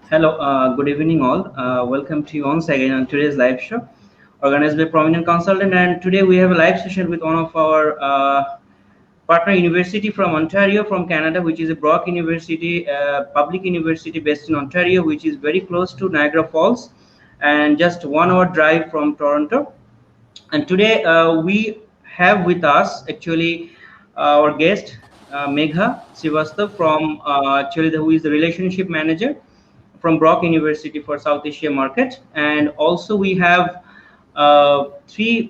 Hello, good evening, all. Welcome to you once again on today's live show, organized by Prominent Consultant. And today we have a live session with one of our partner university from Ontario, from Canada, which is a Brock University, public university based in Ontario, which is very close to Niagara Falls, and just 1 hour drive from Toronto. And today we have with us actually our guest Megha Srivastav from actually who is the relationship manager from Brock University for South Asia market, and also we have three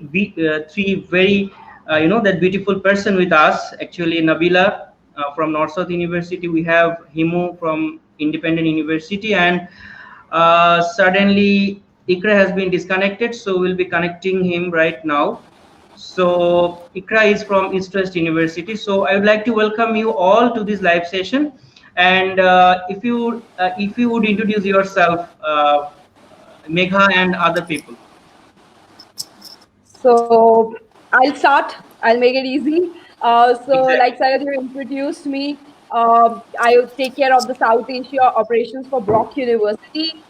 very that beautiful person with us actually Nabila from North South University. We have Himu from Independent University, and suddenly Ikra has been disconnected, so we'll be connecting him right now. So Ikra is from East West University. So I would like to welcome you all to this live session. And if you would introduce yourself, Megha and other people. So I'll start. I'll make it easy. Like Exactly. Sayed, you introduced me. I take care of the South Asia operations for Brock University.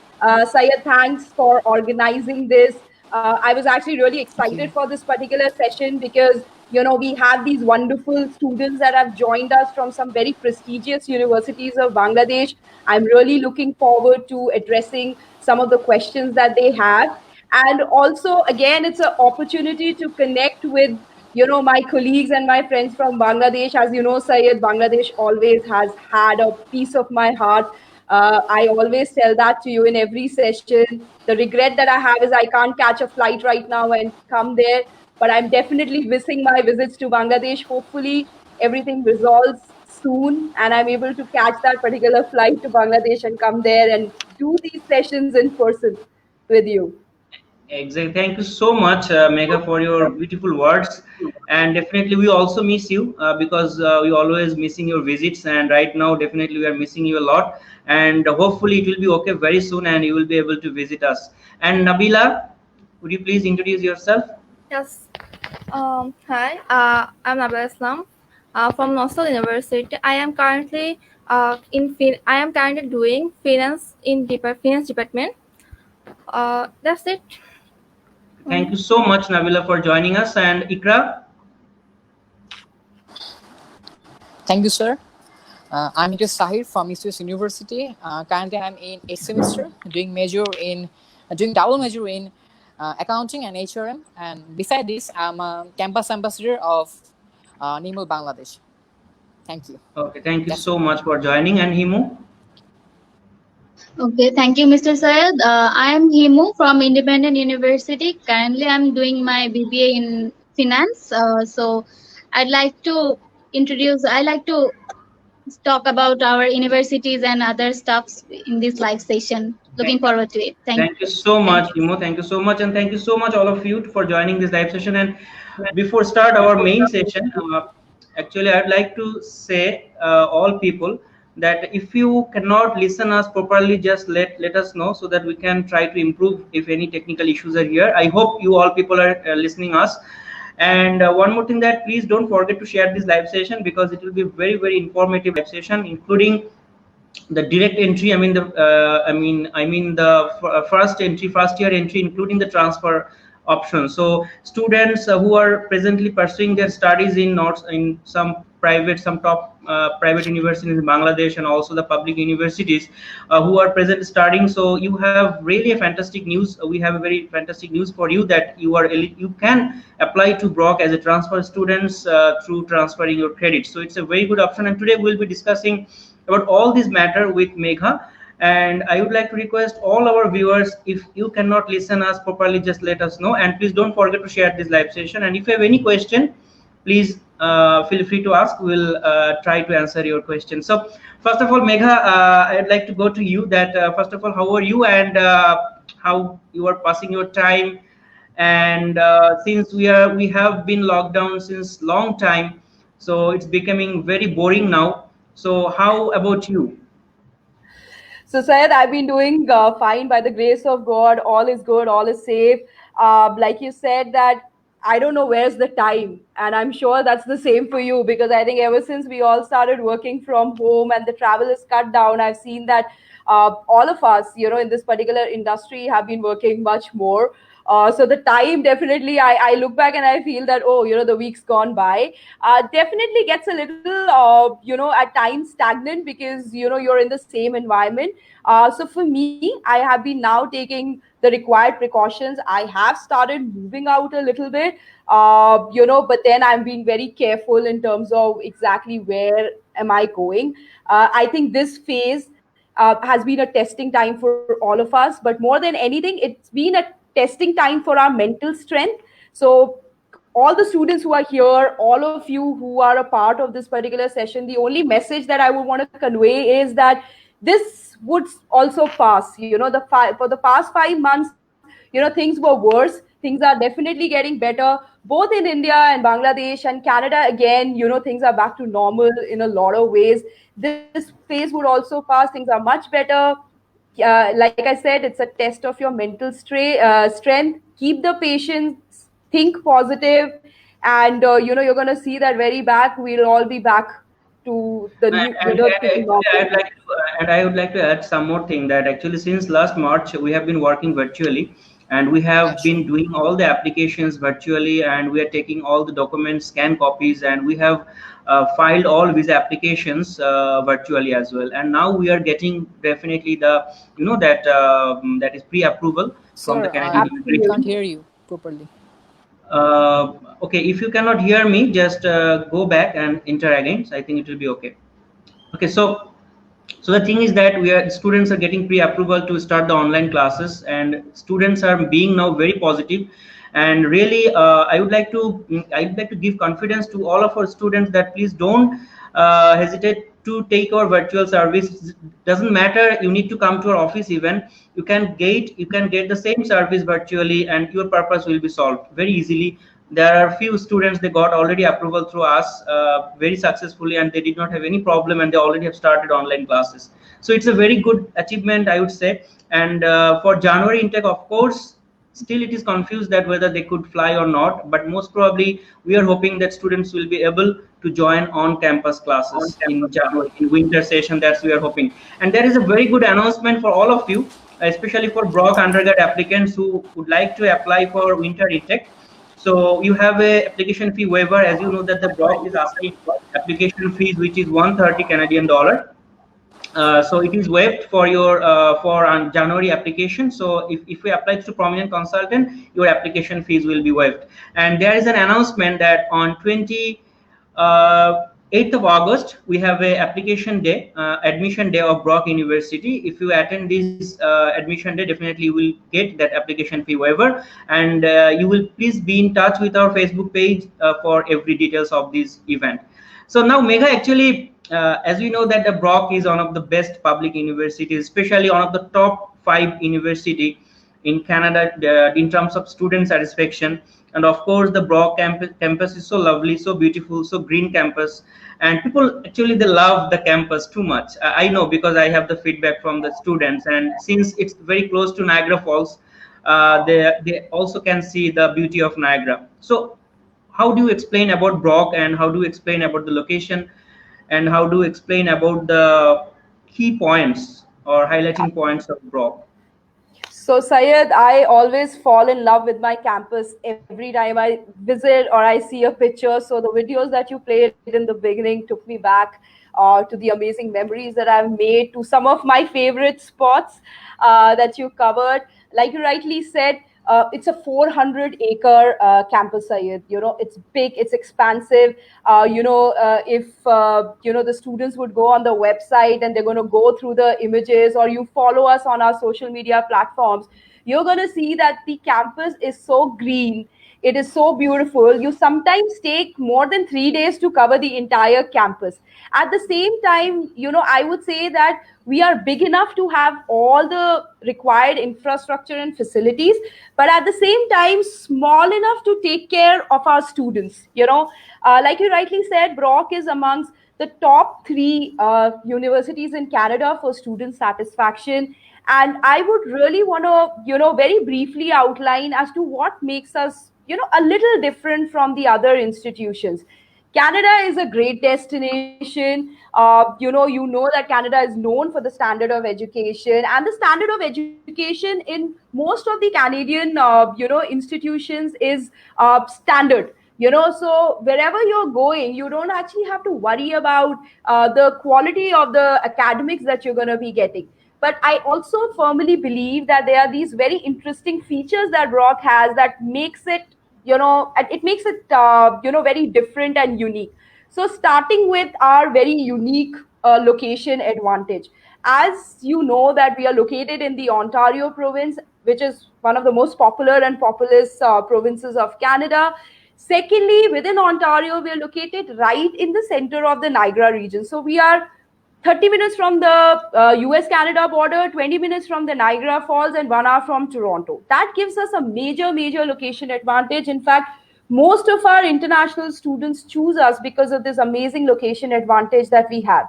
Sayed, thanks for organizing this. I was actually really excited for this particular session because we have these wonderful students that have joined us from some very prestigious universities of Bangladesh. I'm really looking forward to addressing some of the questions that they have, and also again it's an opportunity to connect with my colleagues and my friends from Bangladesh. As you know, Sayed, Bangladesh always has had a piece of my heart. I always tell that to you in every session. The regret that I have is I can't catch a flight right now and come there, but I'm definitely missing my visits to Bangladesh. Hopefully everything resolves soon and I'm able to catch that particular flight to Bangladesh and come there and do these sessions in person with you. Exactly. Thank you so much, Megha, for your beautiful words. And definitely, we also miss you because we always missing your visits. And right now, definitely, we are missing you a lot. And hopefully, it will be okay very soon, and you will be able to visit us. And Nabila, would you please introduce yourself? Yes. Hi, I'm Nabila Islam from Northern University. I am currently doing finance in finance department. That's it. Thank you so much, Nabila, for joining us. And Ikra, Thank you, sir. I'm Mr. Sahir from East West University. Currently, I'm in 8th semester, doing double major in accounting and HRM. And beside this, I'm a campus ambassador of NIML Bangladesh. Thank you. okay, thank you That's it. so much for joining. And Himu. Okay, thank you, Mr. Syed. I am Himu from Independent University. Currently, I'm doing my BBA in finance. I'd like to I like to talk about our universities and other stuffs in this live session. Looking forward to it. Thank Thank you so thank much, you. Imo. Thank you so much, and thank you so much, all of you, for joining this live session. And before start our main session, actually, I'd like to say all people that if you cannot listen us properly, just let us know so that we can try to improve if any technical issues are here. I hope you all people are listening us. And one more thing, that please don't forget to share this live session because it will be very informative live session, including the direct entry. I mean the first year entry, including the transfer option. So students who are presently pursuing their studies in some top private universities in Bangladesh, and also the public universities who are present studying, so you have really a fantastic news. We have a very fantastic news for you, that you can apply to Brock as a transfer students through transferring your credit. So it's a very good option, and today we'll be discussing about all this matter with Megha. And I would like to request all our viewers, if you cannot listen us properly, just let us know, and please don't forget to share this live session. And if you have any question, please feel free to ask. We'll try to answer your question. So first of all, Megha, I'd like to go to you, that first of all, how are you, and how you are passing your time? And since we have been locked down since long time, so it's becoming very boring now. So how about you? So, Sayed, I've been doing fine by the grace of God. All is good, all is safe. Like you said, that I don't know where's the time. And I'm sure that's the same for you, because I think ever since we all started working from home and the travel is cut down, I've seen that all of us, in this particular industry have been working much more. So the time definitely, I look back and I feel that, oh, the week's gone by. Definitely gets a little, at times stagnant, because, you're in the same environment. So for me, I have been now taking the required precautions. I have started moving out a little bit, but then I'm being very careful in terms of exactly where am I going. I think this phase has been a testing time for all of us, but more than anything, it's been a testing time for our mental strength. So all the students who are here, all of you who are a part of this particular session, the only message that I would want to convey is that this would also pass. For the past 5 months, things were worse. Things are definitely getting better, both in India and Bangladesh and Canada. Again, things are back to normal in a lot of ways. This phase would also pass. Things are much better. Like I said, it's a test of your mental strength. Keep the patience, think positive, and you're going to see that very back. We'll all be back to the new, to normal. I would like to add some more thing, that actually since last March we have been working virtually, and we have been doing all the applications virtually, and we are taking all the documents, scan copies, and we have filed all these applications virtually as well. And now we are getting definitely the that is pre-approval from the Canadian I can't hear you properly. Okay, if you cannot hear me, just go back and enter again. So I think it will be okay. Okay, so the thing is that students are getting pre-approval to start the online classes, and students are being now very positive. And really, I would like to give confidence to all of our students that please don't hesitate to take our virtual service. Doesn't matter, you need to come to our office even. You can get the same service virtually, and your purpose will be solved very easily. There are few students, they got already approval through us very successfully, and they did not have any problem, and they already have started online classes. So it's a very good achievement, I would say. And for January intake, of course, still it is confused that whether they could fly or not, but most probably we are hoping that students will be able to join on campus classes in January, in winter session. That's we are hoping. And there is a very good announcement for all of you, especially for Brock undergrad applicants who would like to apply for winter intake. So you have a application fee waiver. As you know that the Brock is asking application fees, which is 130 Canadian dollar. So it is waived for your January application. So if we apply to Prominent Consultant, your application fees will be waived. And there is an announcement that on 28th of August, we have a application day, admission day of Brock University. If you attend this admission day, definitely you will get that application fee waiver. And you will please be in touch with our Facebook page for every details of this event. So now, Megha, actually, as we know that the Brock is one of the best public universities, especially one of the top 5 university in Canada in terms of student satisfaction. And of course, the Brock campus is so lovely, so beautiful, so green campus. And people actually, they love the campus too much. I know, because I have the feedback from the students. And since it's very close to Niagara Falls, they also can see the beauty of Niagara. So how do you explain about Brock, and how do you explain about the location, and how do you explain about the key points or highlighting points of Brock? So Syed, I always fall in love with my campus every time I visit or I see a picture. So the videos that you played in the beginning took me back to the amazing memories that I've made, to some of my favorite spots that you covered. Like you rightly said, it's a 400-acre campus, Syed. It's big, it's expansive. If the students would go on the website and they're going to go through the images, or you follow us on our social media platforms, you're going to see that the campus is so green. It is so beautiful. You sometimes take more than 3 days to cover the entire campus. At the same time, I would say that we are big enough to have all the required infrastructure and facilities, but at the same time, small enough to take care of our students. Like you rightly said, Brock is amongst the top 3 universities in Canada for student satisfaction. And I would really want to, very briefly outline as to what makes us a little different from the other institutions. Canada is a great destination. You know that Canada is known for the standard of education, and the standard of education in most of the Canadian, institutions is standard. So wherever you're going, you don't actually have to worry about the quality of the academics that you're going to be getting. But I also firmly believe that there are these very interesting features that Brock has that makes it, it makes it, very different and unique. So starting with our very unique location advantage. As you know that we are located in the Ontario province, which is one of the most popular and populous provinces of Canada. Secondly, within Ontario, we are located right in the center of the Niagara region. So we are 30 minutes from the US Canada border, 20 minutes from the Niagara Falls, and 1 hour from Toronto. That gives us a major location advantage. In fact, most of our international students choose us because of this amazing location advantage that we have.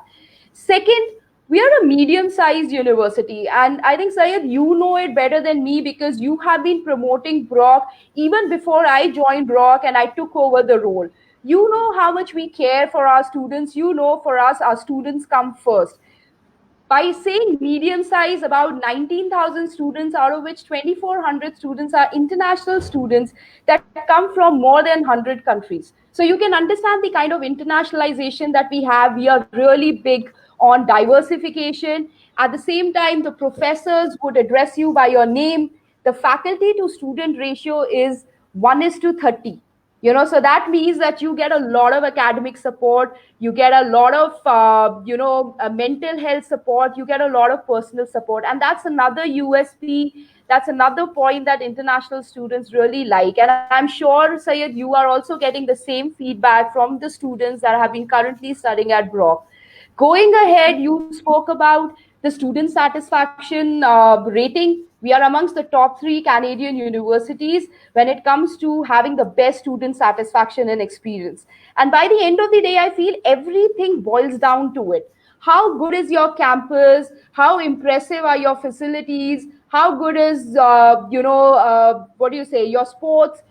Second, we are a medium sized university. And I think, Syed, you know it better than me because you have been promoting Brock even before I joined Brock and I took over the role. You know how much we care for our students. You know, for us, our students come first. By saying medium size, about 19,000 students, out of which 2,400 students are international students that come from more than 100 countries. So you can understand the kind of internationalization that we have. We are really big on diversification. At the same time, the professors would address you by your name. The faculty to student ratio is 1:30. So that means that you get a lot of academic support, you get a lot of mental health support, you get a lot of personal support, and that's another USP. That's another point that international students really like. And I'm sure, Syed, you are also getting the same feedback from the students that have been currently studying at Brock. Going ahead, you spoke about the student satisfaction rating. We are amongst the top 3 Canadian universities when it comes to having the best student satisfaction and experience. And by the end of the day, I feel everything boils down to it. How good is your campus? How impressive are your facilities? How good is, your sports?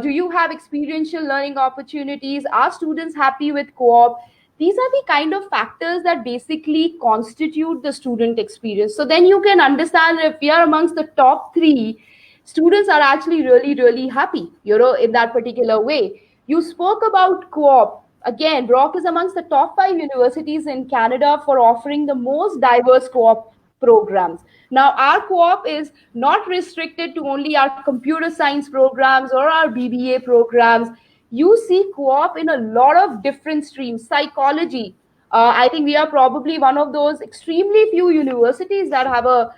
Do you have experiential learning opportunities? Are students happy with co-op? These are the kind of factors that basically constitute the student experience. So then you can understand if we are amongst the top 3, students are actually really happy, in that particular way. You spoke about co-op. Again, Brock is amongst the top 5 universities in Canada for offering the most diverse co-op programs. Now, our co-op is not restricted to only our computer science programs or our BBA programs. You see co-op in a lot of different streams. Psychology. I think we are probably one of those extremely few universities that have a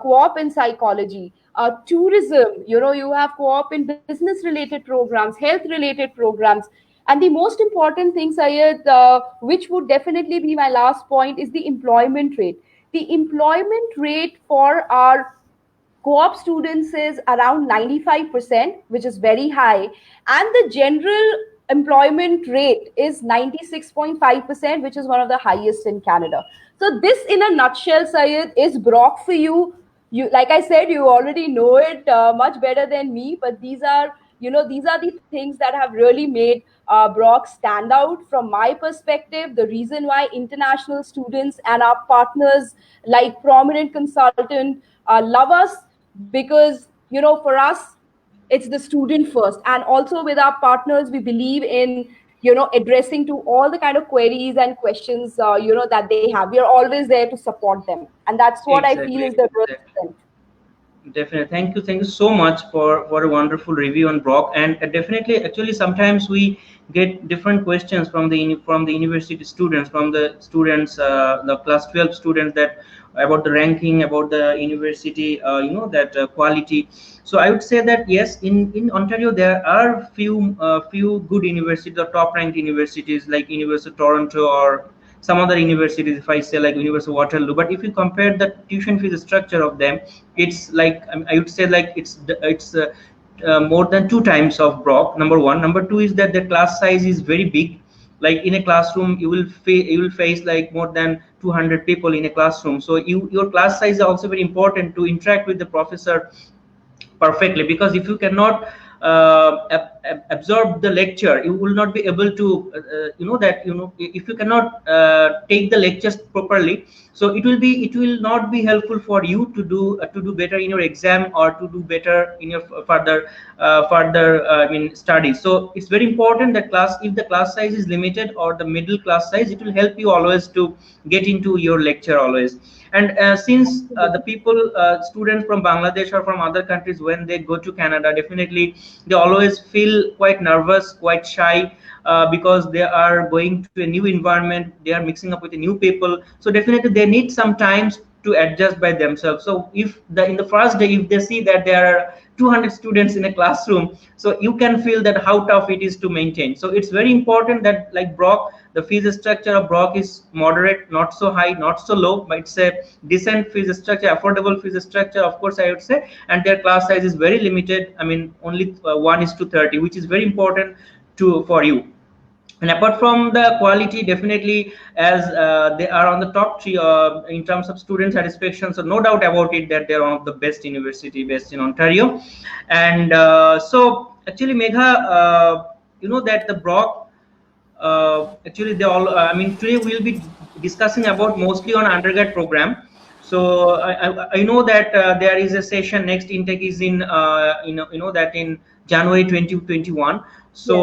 co-op in psychology. Tourism, you have co-op in business-related programs, health-related programs. And the most important thing, Syed, which would definitely be my last point, is the employment rate. The employment rate for our co-op students is around 95%, which is very high. And the general employment rate is 96.5%, which is one of the highest in Canada. So this, in a nutshell, Syed, is Brock for you. Like I said, you already know it much better than me, but these are the things that have really made Brock stand out from my perspective. The reason why international students and our partners like Prominent Consultant love us, because for us it's the student first, and also with our partners we believe in addressing to all the kind of queries and questions that they have. We are always there to support them, and that's what I feel is the real strength. Definitely. Thank you so much for a wonderful review on Brock. And definitely, actually, sometimes we get different questions from the university students, from the students, the class 12 students, that about the ranking, about the university, quality. So I would say that yes, in Ontario there are few good universities, or top ranked universities like University of Toronto or some other universities, if I say like University of Waterloo. But if you compare the tuition fees structure of them, it's like, I would say like it's more than 2 times of Brock. Number one. Number two is that the class size is very big. Like in a classroom, you will face like more than 200 people in a classroom. So your class size is also very important to interact with the professor perfectly, because if you cannot absorb the lecture. You will not be able to if you cannot take the lectures properly, so it will not be helpful for you to do better in your exam or to do better in your further studies. So it's very important that if the class size is limited or the middle class size, it will help you always to get into your lecture always. And since the students from Bangladesh or from other countries, when they go to Canada, definitely they always feel quite nervous, quite shy, because they are going to a new environment, they are mixing up with new people. So definitely they need some time to adjust by themselves. So if in the first day, if they see that there are 200 students in a classroom, so you can feel that how tough it is to maintain. So it's very important that, like Brock, the fees structure of Brock is moderate, not so high, not so low, but it's a decent fees structure, affordable fees structure, of course, I would say. And their class size is very limited. I mean, only 1:30, which is very important for you. And apart from the quality, definitely, as they are on the top three in terms of student satisfaction, so no doubt about it that they're one of the best university based in Ontario. And so actually, Megha, you know that the Brock, actually they all today we'll be discussing about mostly on undergrad program. So I know that there is a session, next intake is in that in January 2021. So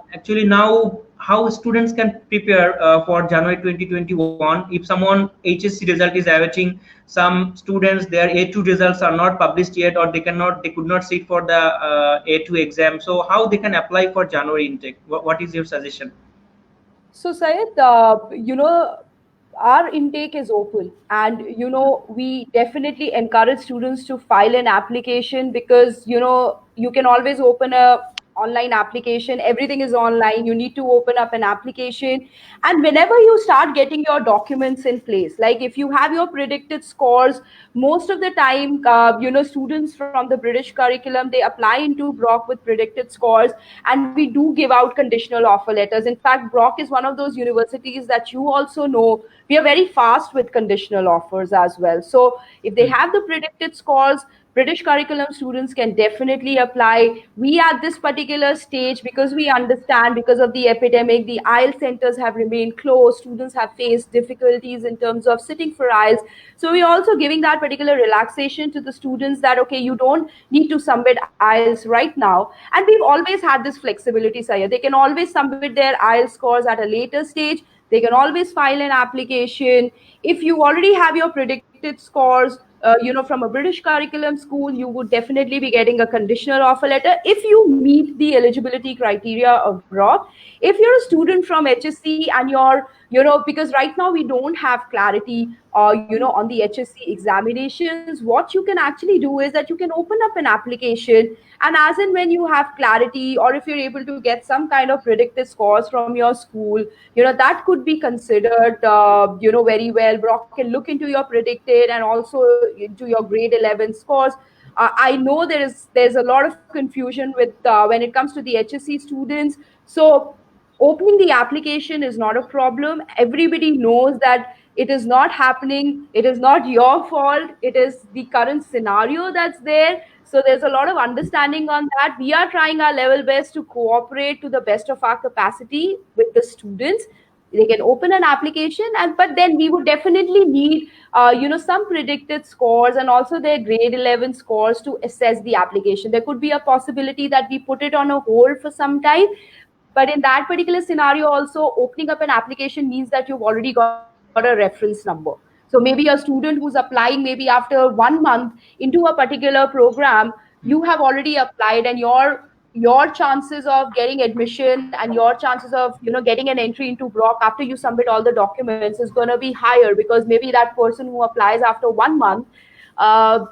Yes. actually now how students can prepare for January 2021, if someone HSC result is awaiting, some students their A2 results are not published yet, or they could not sit for the A2 exam, so how they can apply for January intake? What is your suggestion? So Syed, our intake is open, and we definitely encourage students to file an application, because you can always open a online application. Everything is online. You need to open up an application, and whenever you start getting your documents in place, like if you have your predicted scores, most of the time students from the British curriculum, they apply into Brock with predicted scores, and we do give out conditional offer letters. In fact, Brock is one of those universities that you also know, we are very fast with conditional offers as well. So if they have the predicted scores, British curriculum students can definitely apply. We at this particular stage, because we understand, because of the epidemic, the IELTS centers have remained closed. Students have faced difficulties in terms of sitting for IELTS. So we're also giving that particular relaxation to the students that, okay, you don't need to submit IELTS right now. And we've always had this flexibility, Sayed. They can always submit their IELTS scores at a later stage. They can always file an application. If you already have your predicted scores, from a British curriculum school, you would definitely be getting a conditional offer letter if you meet the eligibility criteria of Brock. If you're a student from HSC and because right now we don't have clarity, on the HSC examinations, what you can actually do is that you can open up an application, and as and when you have clarity, or if you're able to get some kind of predicted scores from your school, that could be considered, very well. Brock can look into your predicted and also into your grade 11 scores. I know there's a lot of confusion with when it comes to the HSC students. So opening the application is not a problem. Everybody knows that it is not happening. It is not your fault. It is the current scenario that's there. So there's a lot of understanding on that. We are trying our level best to cooperate to the best of our capacity with the students. They can open an application, but then we would definitely need some predicted scores and also their grade 11 scores to assess the application. There could be a possibility that we put it on a hold for some time, but in that particular scenario also, opening up an application means that you've already got a reference number. So maybe a student who's applying maybe after 1 month into a particular program, you have already applied, and your chances of getting admission and your chances of getting an entry into Brock after you submit all the documents is going to be higher, because maybe that person who applies after 1 month,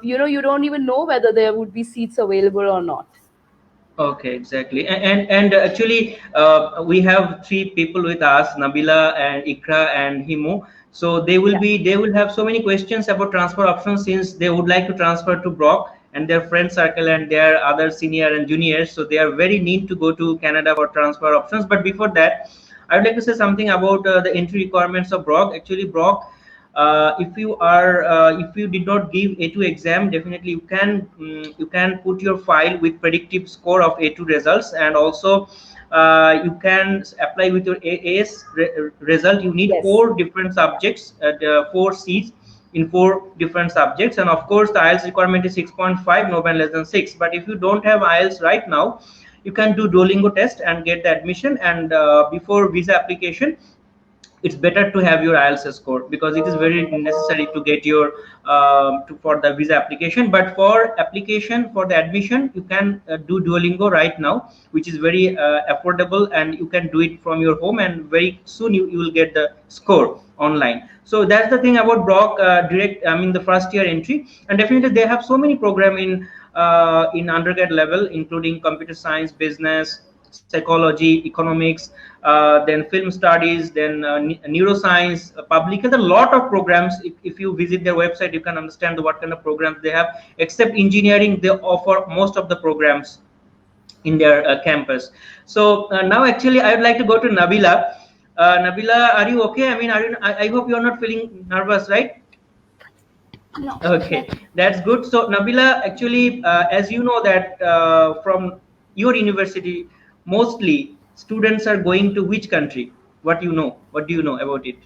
you don't even know whether there would be seats available or not. Okay, exactly. And actually we have 3 people with us, Nabila and Ikra and Himu. So they will have so many questions about transfer options, since they would like to transfer to Brock and their friend circle and their other senior and juniors. So they are very neat to go to Canada for transfer options. But before that, I would like to say something about the entry requirements of Brock. Actually, Brock, if you did not give A2 exam, definitely you can put your file with predictive score of A2 results, and also you can apply with your AS result. You need Yes. 4 different subjects, 4 seats in 4 different subjects, and of course the IELTS requirement is 6.5, no band less than 6. But if you don't have IELTS right now, you can do Duolingo test and get the admission. And before visa application, it's better to have your IELTS score, because it is very necessary to get your for the visa application. But for application for the admission, you can do Duolingo right now, which is very affordable, and you can do it from your home, and very soon you will get the score online. So that's the thing about Brock direct, I mean the first year entry. And definitely they have so many program in undergrad level, including computer science, business, psychology, economics, then film studies, then neuroscience, public health, a lot of programs. If you visit their website, you can understand what kind of programs they have. Except engineering, they offer most of the programs in their campus. So now actually I would like to go to Nabila. Nabila, are you okay? I mean, I hope you are not feeling nervous, right? No. Okay, that's good. So Nabila, actually, as you know that from your university, mostly students are going to which country? What do you know about it?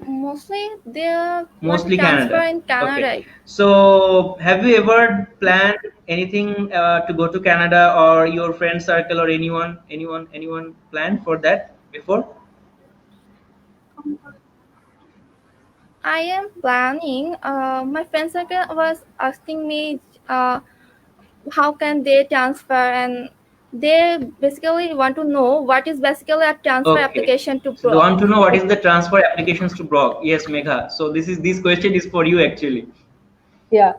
Mostly they want to Mostly transfer Canada. in Canada. Okay. So have you ever planned anything to go to Canada, or your friend circle, or anyone planned for that before? I am planning. My friend circle was asking me how can they transfer, and they basically want to know what is basically a transfer Okay. application to So they want to Brock. know what is the transfer applications to Brock. Yes, Megha. So this question is for you actually. Yeah.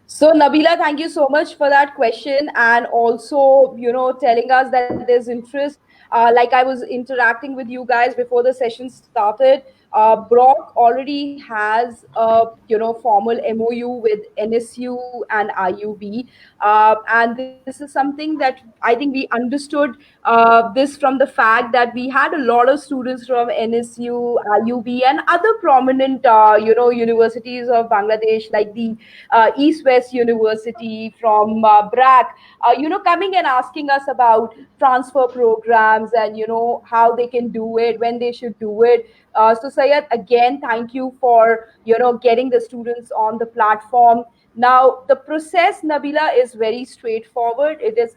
So Nabila, thank you so much for that question, and also, telling us that there's interest. Like I was interacting with you guys before the session started. Brock already has a formal MOU with NSU and IUB, and this is something that I think we understood this from the fact that we had a lot of students from NSU, IUB, and other prominent universities of Bangladesh, like the East West University, from BRAC, coming and asking us about transfer programs, and how they can do it, when they should do it. So Sayed, again, thank you for getting the students on the platform. Now the process, Nabila, is very straightforward. It is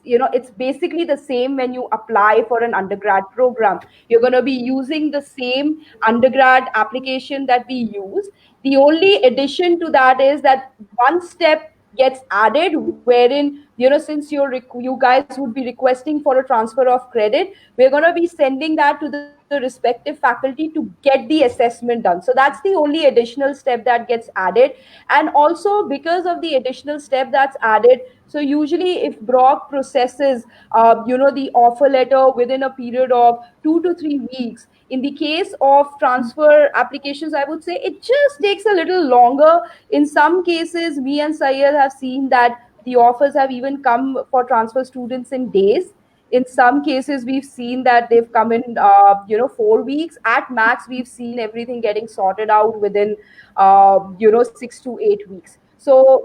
it's basically the same when you apply for an undergrad program. You're going to be using the same undergrad application that we use. The only addition to that is that one step gets added, wherein since you guys would be requesting for a transfer of credit, we're going to be sending that to the respective faculty to get the assessment done. So that's the only additional step that gets added. And also, because of the additional step that's added, so usually if Brock processes the offer letter within a period of 2 to 3 weeks, in the case of transfer applications, I would say it just takes a little longer. In some cases, me and Sayed have seen that the offers have even come for transfer students in days. In some cases, we've seen that they've come in 4 weeks at max. We've seen everything getting sorted out within 6 to 8 weeks. So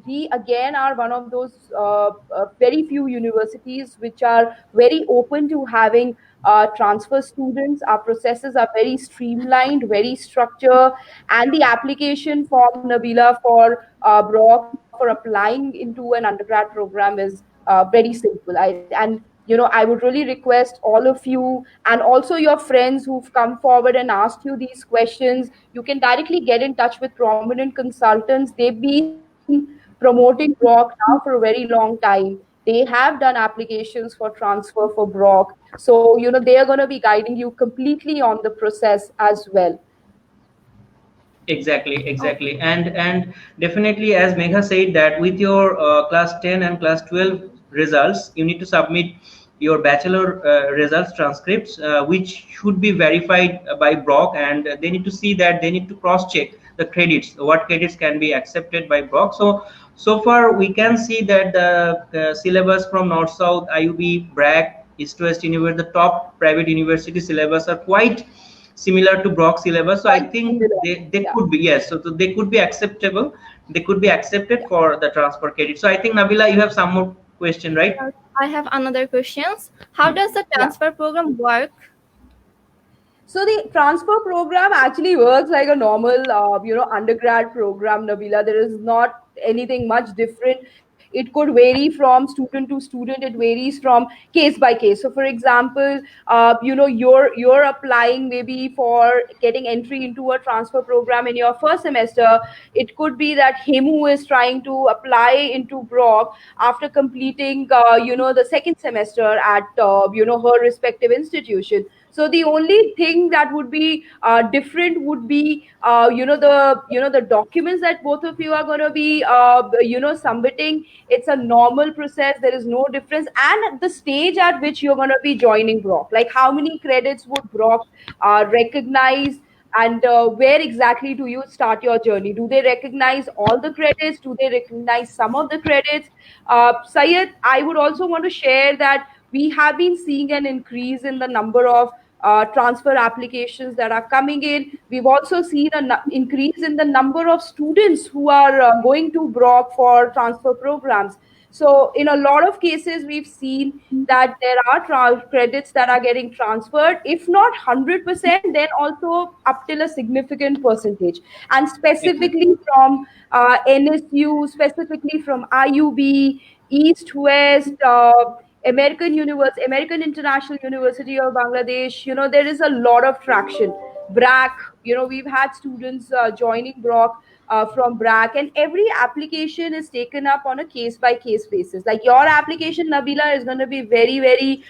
we again are one of those very few universities which are very open to having transfer students. Our processes are very streamlined, very structured, and the application form, Nabila, for Brock for applying into an undergrad program is very simple. I would really request all of you, and also your friends who've come forward and asked you these questions, you can directly get in touch with prominent consultants. They've been promoting Brock now for a very long time. They have done applications for transfer for Brock. So, they are going to be guiding you completely on the process as well. Exactly. And definitely, as Megha said, that with your class 10 and class 12 results, you need to submit your bachelor results transcripts, which should be verified by Brock, and they need to see that, they need to cross check the credits, what credits can be accepted by Brock. So far we can see that the syllabus from North South, IUB, BRAC, East West University, the top private university syllabus are quite similar to Brock syllabus. So I Quite think similar. they Yeah. could be, yes. So they could be acceptable. They could be accepted for the transfer credit. So I think Nabila, you have some more question, right? I have another questions. How does the Yeah. transfer program work? So the transfer program actually works like a normal, undergrad program, Nabila. There is not anything much different. It could vary from student to student. It varies from case by case. So, for example, you're applying maybe for getting entry into a transfer program in your first semester. It could be that Hemu is trying to apply into Brock after completing, the second semester at, her respective institution. So the only thing that would be different would be the documents that both of you are going to be submitting. It's a normal process. There is no difference. And the stage at which you're going to be joining Brock, like how many credits would Brock recognize, and where exactly do you start your journey? Do they recognize all the credits? Do they recognize some of the credits? Syed, I would also want to share that we have been seeing an increase in the number of transfer applications that are coming in. We've also seen an increase in the number of students who are going to Brock for transfer programs. So, in a lot of cases, we've seen that there are credits that are getting transferred, if not 100%, then also up till a significant percentage. And Exactly. specifically from NSU, specifically from IUB, East, West, American International University of Bangladesh, there is a lot of traction. BRAC, we've had students joining Brock from BRAC, and every application is taken up on a case by case basis. Like your application, Nabila, is going to be very, very,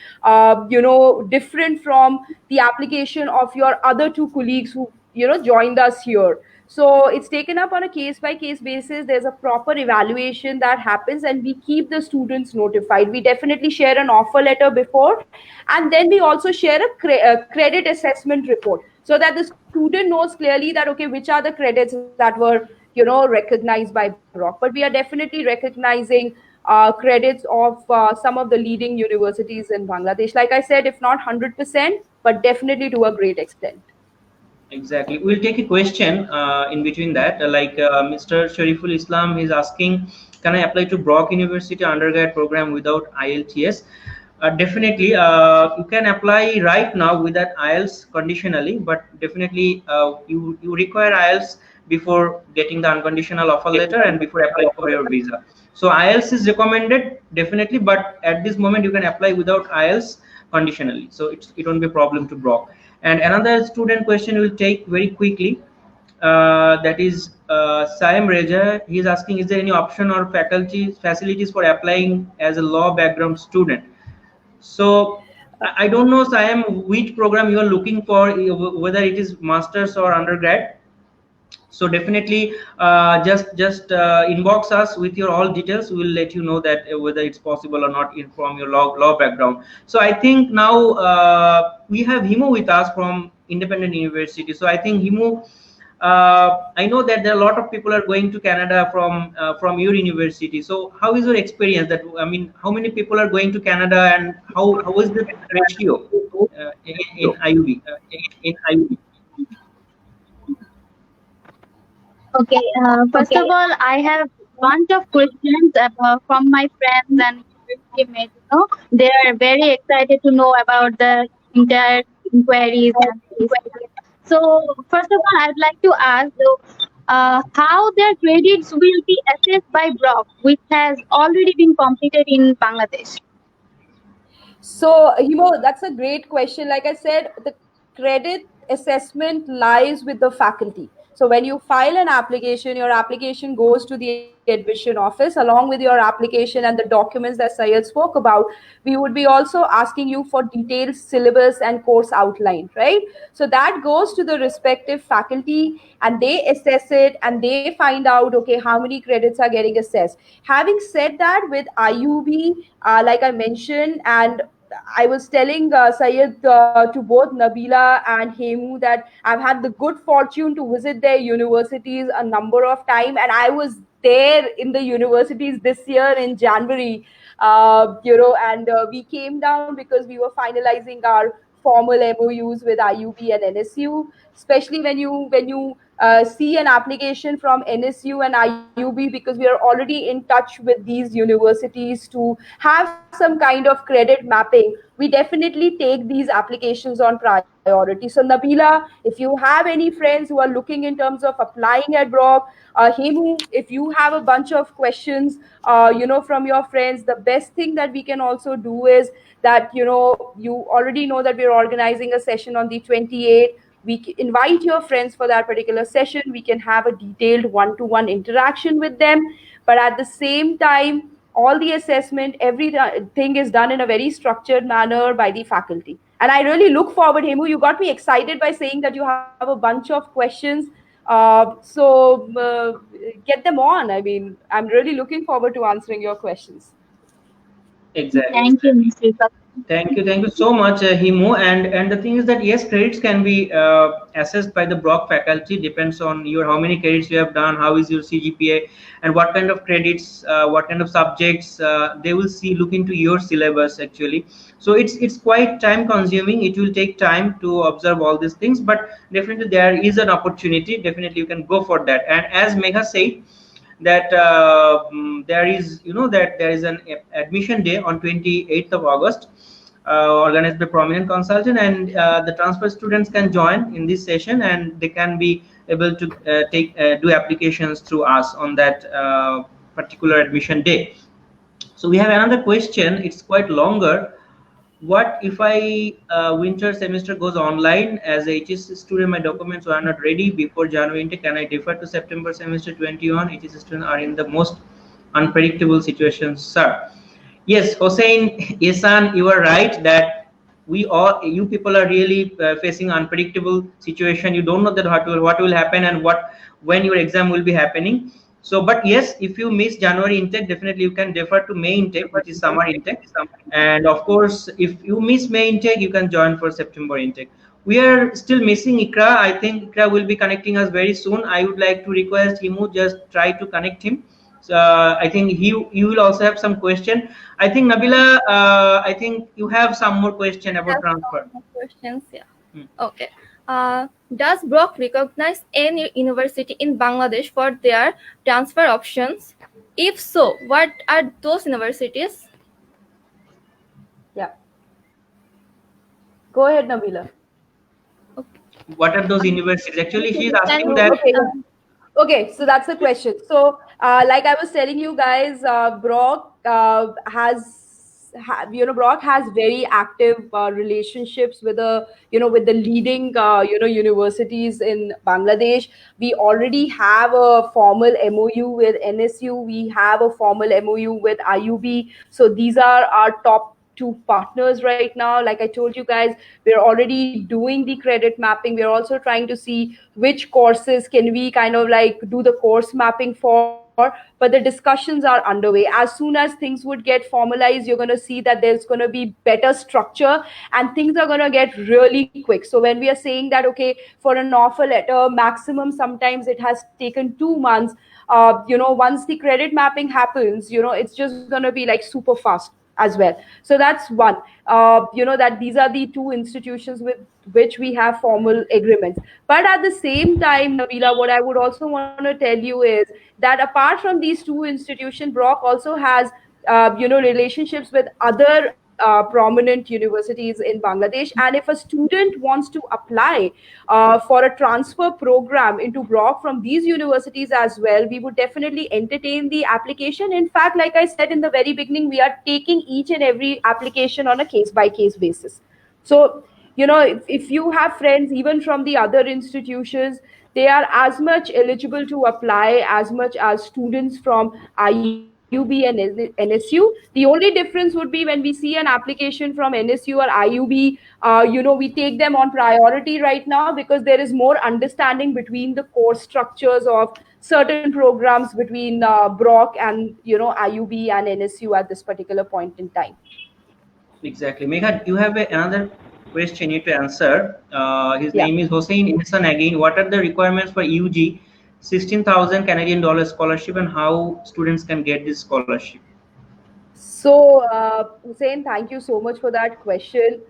different from the application of your other two colleagues who, joined us here. So it's taken up on a case by case basis. There's a proper evaluation that happens, and we keep the students notified. We definitely share an offer letter before, and then we also share a credit assessment report, so that the student knows clearly that, okay, which are the credits that were, recognized by Brock. But we are definitely recognizing credits of some of the leading universities in Bangladesh. Like I said, if not 100%, but definitely to a great extent. Exactly. We'll take a question in between that. Mr. Shariful Islam is asking, can I apply to Brock University undergrad program without IELTS? Definitely, you can apply right now with that IELTS conditionally, but definitely you require IELTS before getting the unconditional offer letter and before applying for your visa. So IELTS is recommended definitely, but at this moment you can apply without IELTS conditionally. So it won't be a problem to Brock. And another student question will take very quickly. That is Saim Reza. He is asking, is there any option or faculty facilities for applying as a law background student? So I don't know, Saim, which program you are looking for, whether it is masters or undergrad. So definitely inbox us with your all details. We will let you know that whether it's possible or not from your law background. So I think now we have Himu with us from Independent University. So I think Himu, I know that there are a lot of people are going to Canada from your university. So how is your experience? That, I mean, how many people are going to Canada, and how is the ratio in IUB? In IUB? Okay, first of all, I have bunch of questions from my friends and university mates. They are very excited to know about the entire inquiries and things. So, first of all, I'd like to ask how their credits will be assessed by Brock, which has already been completed in Bangladesh. So, that's a great question. Like I said, the credit assessment lies with the faculty. So, when you file an application, your application goes to the admission office along with your application and the documents that Syed spoke about. We would be also asking you for detailed syllabus and course outline, right? So, that goes to the respective faculty, and they assess it and they find out, okay, how many credits are getting assessed. Having said that, with IUB, like I mentioned, and I was telling Sayed to both Nabila and Hemu that I've had the good fortune to visit their universities a number of time, and I was there in the universities this year in January. And we came down because we were finalizing our formal MOUs with IUB and NSU. Especially when you see an application from NSU and IUB, because we are already in touch with these universities to have some kind of credit mapping. We definitely take these applications on priority. So Nabila, if you have any friends who are looking in terms of applying at Brock, Hemu, if you have a bunch of questions, from your friends, the best thing that we can also do is that, you already know that we're organizing a session on the 28th. Invite your friends for that particular session. We can have a detailed one-to-one interaction with them. But at the same time, all the assessment, everything is done in a very structured manner by the faculty. And I really look forward, Hemu. You got me excited by saying that you have a bunch of questions. So get them on. I mean, I'm really looking forward to answering your questions. Exactly. Thank you, Mr. Thank you so much, Himo. And the thing is that yes, credits can be assessed by the Brock faculty. Depends on your how many credits you have done, how is your CGPA, and what kind of credits, what kind of subjects they will see. Look into your syllabus actually. So it's quite time consuming. It will take time to observe all these things, but definitely there is an opportunity. Definitely you can go for that. And as Megha said, that there is that there is an admission day on 28th of August, organized by prominent consultant, and the transfer students can join in this session, and they can be able to do applications through us on that particular admission day. So we have another question. It's quite longer. What if I winter semester goes online as a HSC student? My documents are not ready before January intake. Can I defer to September semester 21? HSC students are in the most unpredictable situations, sir. Yes, Hossein Ihsan, you are right that you people are really facing unpredictable situation. You don't know that what will happen and when your exam will be happening. So, but yes, if you miss January intake, definitely you can defer to May intake, which is summer intake. And of course, if you miss May intake, you can join for September intake. We are still missing Ikra. I think Ikra will be connecting us very soon. I would like to request Himu just try to connect him. So I think you will also have some question. I think Nabila, I think you have some more question about transfer. Questions, yeah. Okay. Does Brock recognize any university in Bangladesh for their transfer options? If so, what are those universities? Yeah. Go ahead, Nabila. Okay. What are those universities? Actually, she's asking that. Okay, so that's the question. So, like I was telling you guys, Brock Brock has very active relationships with the leading universities in Bangladesh. We already have a formal MOU with NSU. We have a formal MOU with IUB. So these are our top two partners right now. Like I told you guys, we're already doing the credit mapping. We're also trying to see which courses can we kind of like do the course mapping for, but the discussions are underway. As soon as things would get formalized, you're going to see that there's going to be better structure and things are going to get really quick. So when we are saying that, okay, for an offer letter maximum, sometimes it has taken 2 months. Once the credit mapping happens, it's just going to be like super fast as well. So that's one. That these are the two institutions with which we have formal agreements. But at the same time, Nabila, what I would also want to tell you is that apart from these two institutions, Brock also has relationships with other prominent universities in Bangladesh. And if a student wants to apply for a transfer program into Brock from these universities as well, we would definitely entertain the application. In fact, like I said in the very beginning, we are taking each and every application on a case by case basis. So, if you have friends even from the other institutions, they are as much eligible to apply as much as students from IUB and NSU. The only difference would be when we see an application from NSU or IUB, we take them on priority right now because there is more understanding between the course structures of certain programs between Brock and IUB and NSU at this particular point in time. Exactly. Megha, you have another question you need to answer. His Yeah. name is Hossein Ihsan again. What are the requirements for UG 16,000 Canadian dollar scholarship, and how students can get this scholarship? So, Hussein, thank you so much for that question.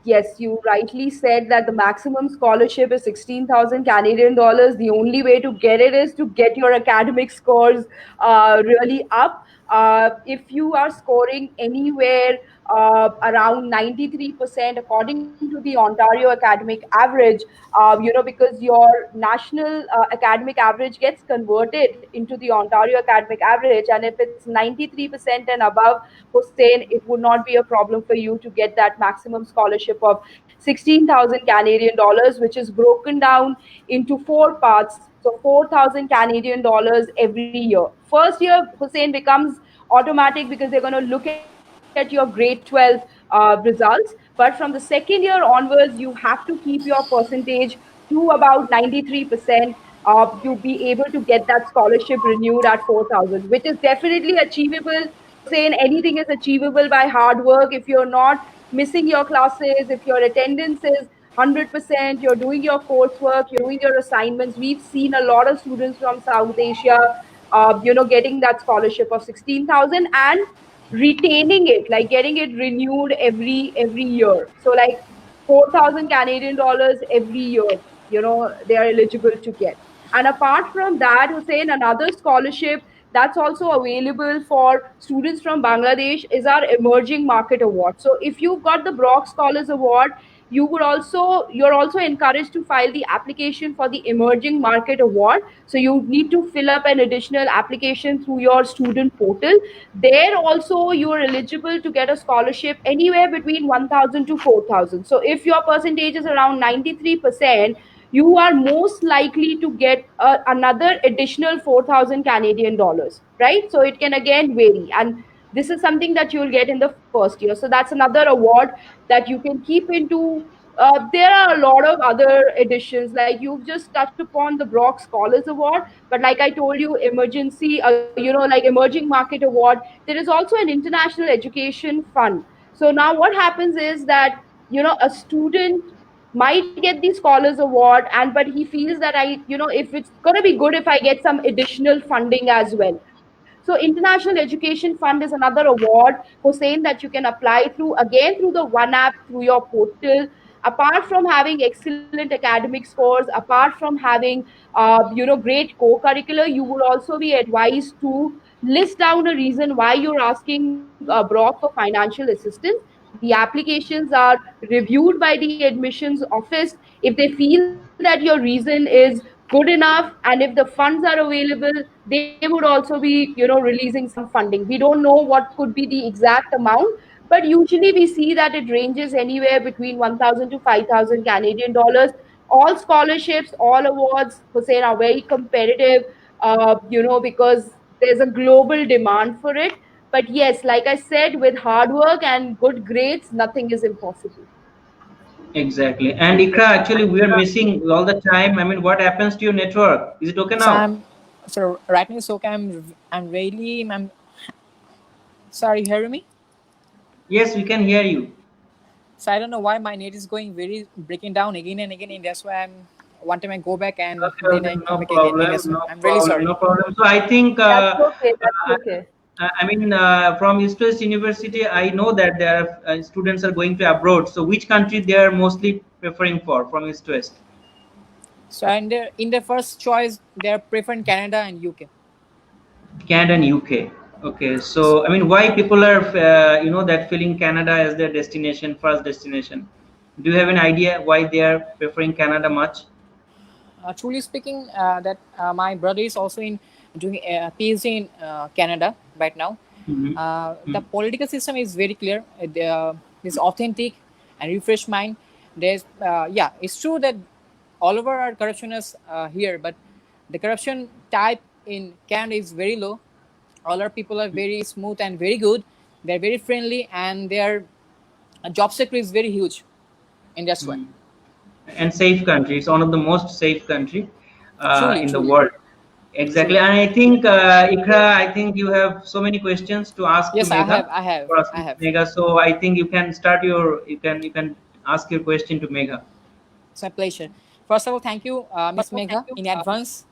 Yes, you rightly said that the maximum scholarship is 16,000 Canadian dollars. The only way to get it is to get your academic scores really up. If you are scoring anywhere around 93%, according to the Ontario academic average, because your national academic average gets converted into the Ontario academic average, and if it's 93% and above, Hussein, it would not be a problem for you to get that maximum scholarship of 16,000 Canadian dollars, which is broken down into four parts. So 4,000 Canadian dollars every year. First year, Hussein, becomes automatic because they're going to look at your grade 12 results. But from the second year onwards, you have to keep your percentage to about 93%. You'll be able to get that scholarship renewed at 4,000, which is definitely achievable. Hussein, anything is achievable by hard work. If you're not missing your classes, if your attendance is 100%, you're doing your coursework, you're doing your assignments. We've seen a lot of students from South Asia, getting that scholarship of 16,000 and retaining it, like getting it renewed every year. So like 4,000 Canadian dollars every year, they are eligible to get. And apart from that, Hussein, another scholarship that's also available for students from Bangladesh is our Emerging Market Award. So if you've got the Brock Scholars Award, you're also encouraged to file the application for the Emerging Market Award. So you need to fill up an additional application through your student portal. There also you are eligible to get a scholarship anywhere between 1,000 to 4,000. So if your percentage is around 93%, you are most likely to get another additional 4,000 Canadian dollars, right? So it can again vary. And this is something that you will get in the first year. So that's another award that you can keep into. There are a lot of other editions, like you've just touched upon the Brock Scholars Award, but like I told you, like Emerging Market Award, there is also an International Education Fund. So now what happens is that, a student might get the Scholars Award, and but he feels that if it's going to be good if I get some additional funding as well. So International Education Fund is another award, Hussein, that you can apply through, again through the One app, through your portal. Apart from having excellent academic scores, apart from having great co-curricular, you will also be advised to list down a reason why you're asking Brock for financial assistance. The applications are reviewed by the admissions office. If they feel that your reason is good enough and if the funds are available, they would also be releasing some funding. We don't know what could be the exact amount, but usually we see that it ranges anywhere between 1,000 to 5,000 Canadian dollars. All scholarships, all awards, Hussein, are very competitive, because there's a global demand for it. But yes, like I said, with hard work and good grades, nothing is impossible. Exactly. And Ikra, actually, we are missing all the time. I mean, what happens to your network? Is it okay So now? right now it's okay. I'm sorry, you hear me? Yes, we can hear you. So I don't know why my net is going very breaking down again and again, and that's why I'm one time I go back and Okay, then okay, I no come back again. And problem, that's why no I'm really problem, sorry. no problem. So I think, That's okay. That's uh, okay. from East West University, I know that there are students are going to abroad. So which country they are mostly preferring for from East West? So in the first choice, they're preferring Canada and UK. Canada and UK. Okay, so I mean, why people are that feeling Canada as their destination, first destination? Do you have an idea why they are preferring Canada much? Truly speaking, that my brother is also in doing a PhD in Canada right now. Mm-hmm. The political system is very clear. It's authentic and refresh mind. It's true that all over our corruption is here, but the corruption type in Canada is very low. All our people are very smooth and very good. They're very friendly, and their job sector is very huge. And that's why. And safe country. It's one of the most safe country Truly, in the truly. world. Exactly, and I think Ikra, I think you have so many questions to ask to Yes, I Megha have. I have. for I asking have. Megha. So I think you can start your you can ask your question to Megha. It's my pleasure. First of all, thank you, Miss Megha, in advance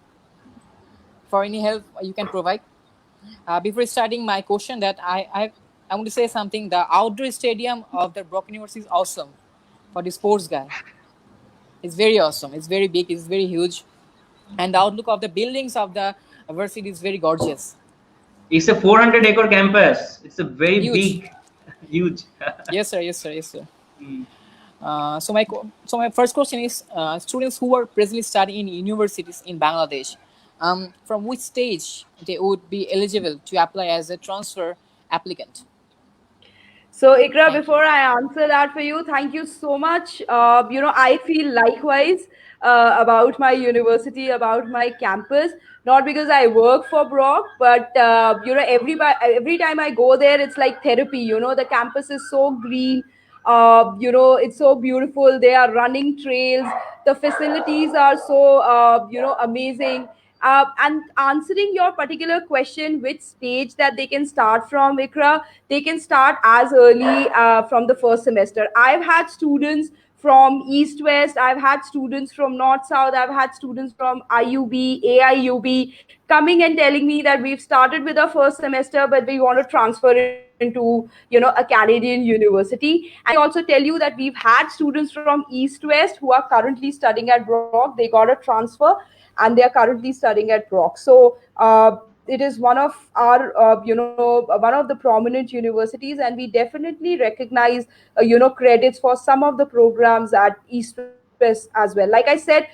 for any help you can provide. Before starting my question, that I want to say something. The outdoor stadium of the Brock University is awesome for the sports guy. It's very awesome. It's very big. It's very huge, and the outlook of the buildings of the university is very gorgeous. It's a 400-acre campus. It's a very Huge. big, huge. Yes, sir. Yes, sir. Yes, sir. Mm. So my first question is students who are presently studying in universities in Bangladesh, from which stage they would be eligible to apply as a transfer applicant? So, Ikra, Thank you. before I answer that for you, thank you so much. I feel likewise about my university, about my campus. Not because I work for Brock, but every time I go there, it's like therapy. The campus is so green. It's so beautiful. They are running trails. The facilities are so amazing. And answering your particular question, which stage that they can start from, Ikra, they can start as early from the first semester. I've had students from East West, I've had students from North South, I've had students from IUB, AIUB coming and telling me that we've started with our first semester, but we want to transfer into a Canadian university. And also tell you that we've had students from East West who are currently studying at Brock. They got a transfer and they are currently studying at Brock. So it is one of our one of the prominent universities, and we definitely recognize credits for some of the programs at East West as well. Like I said,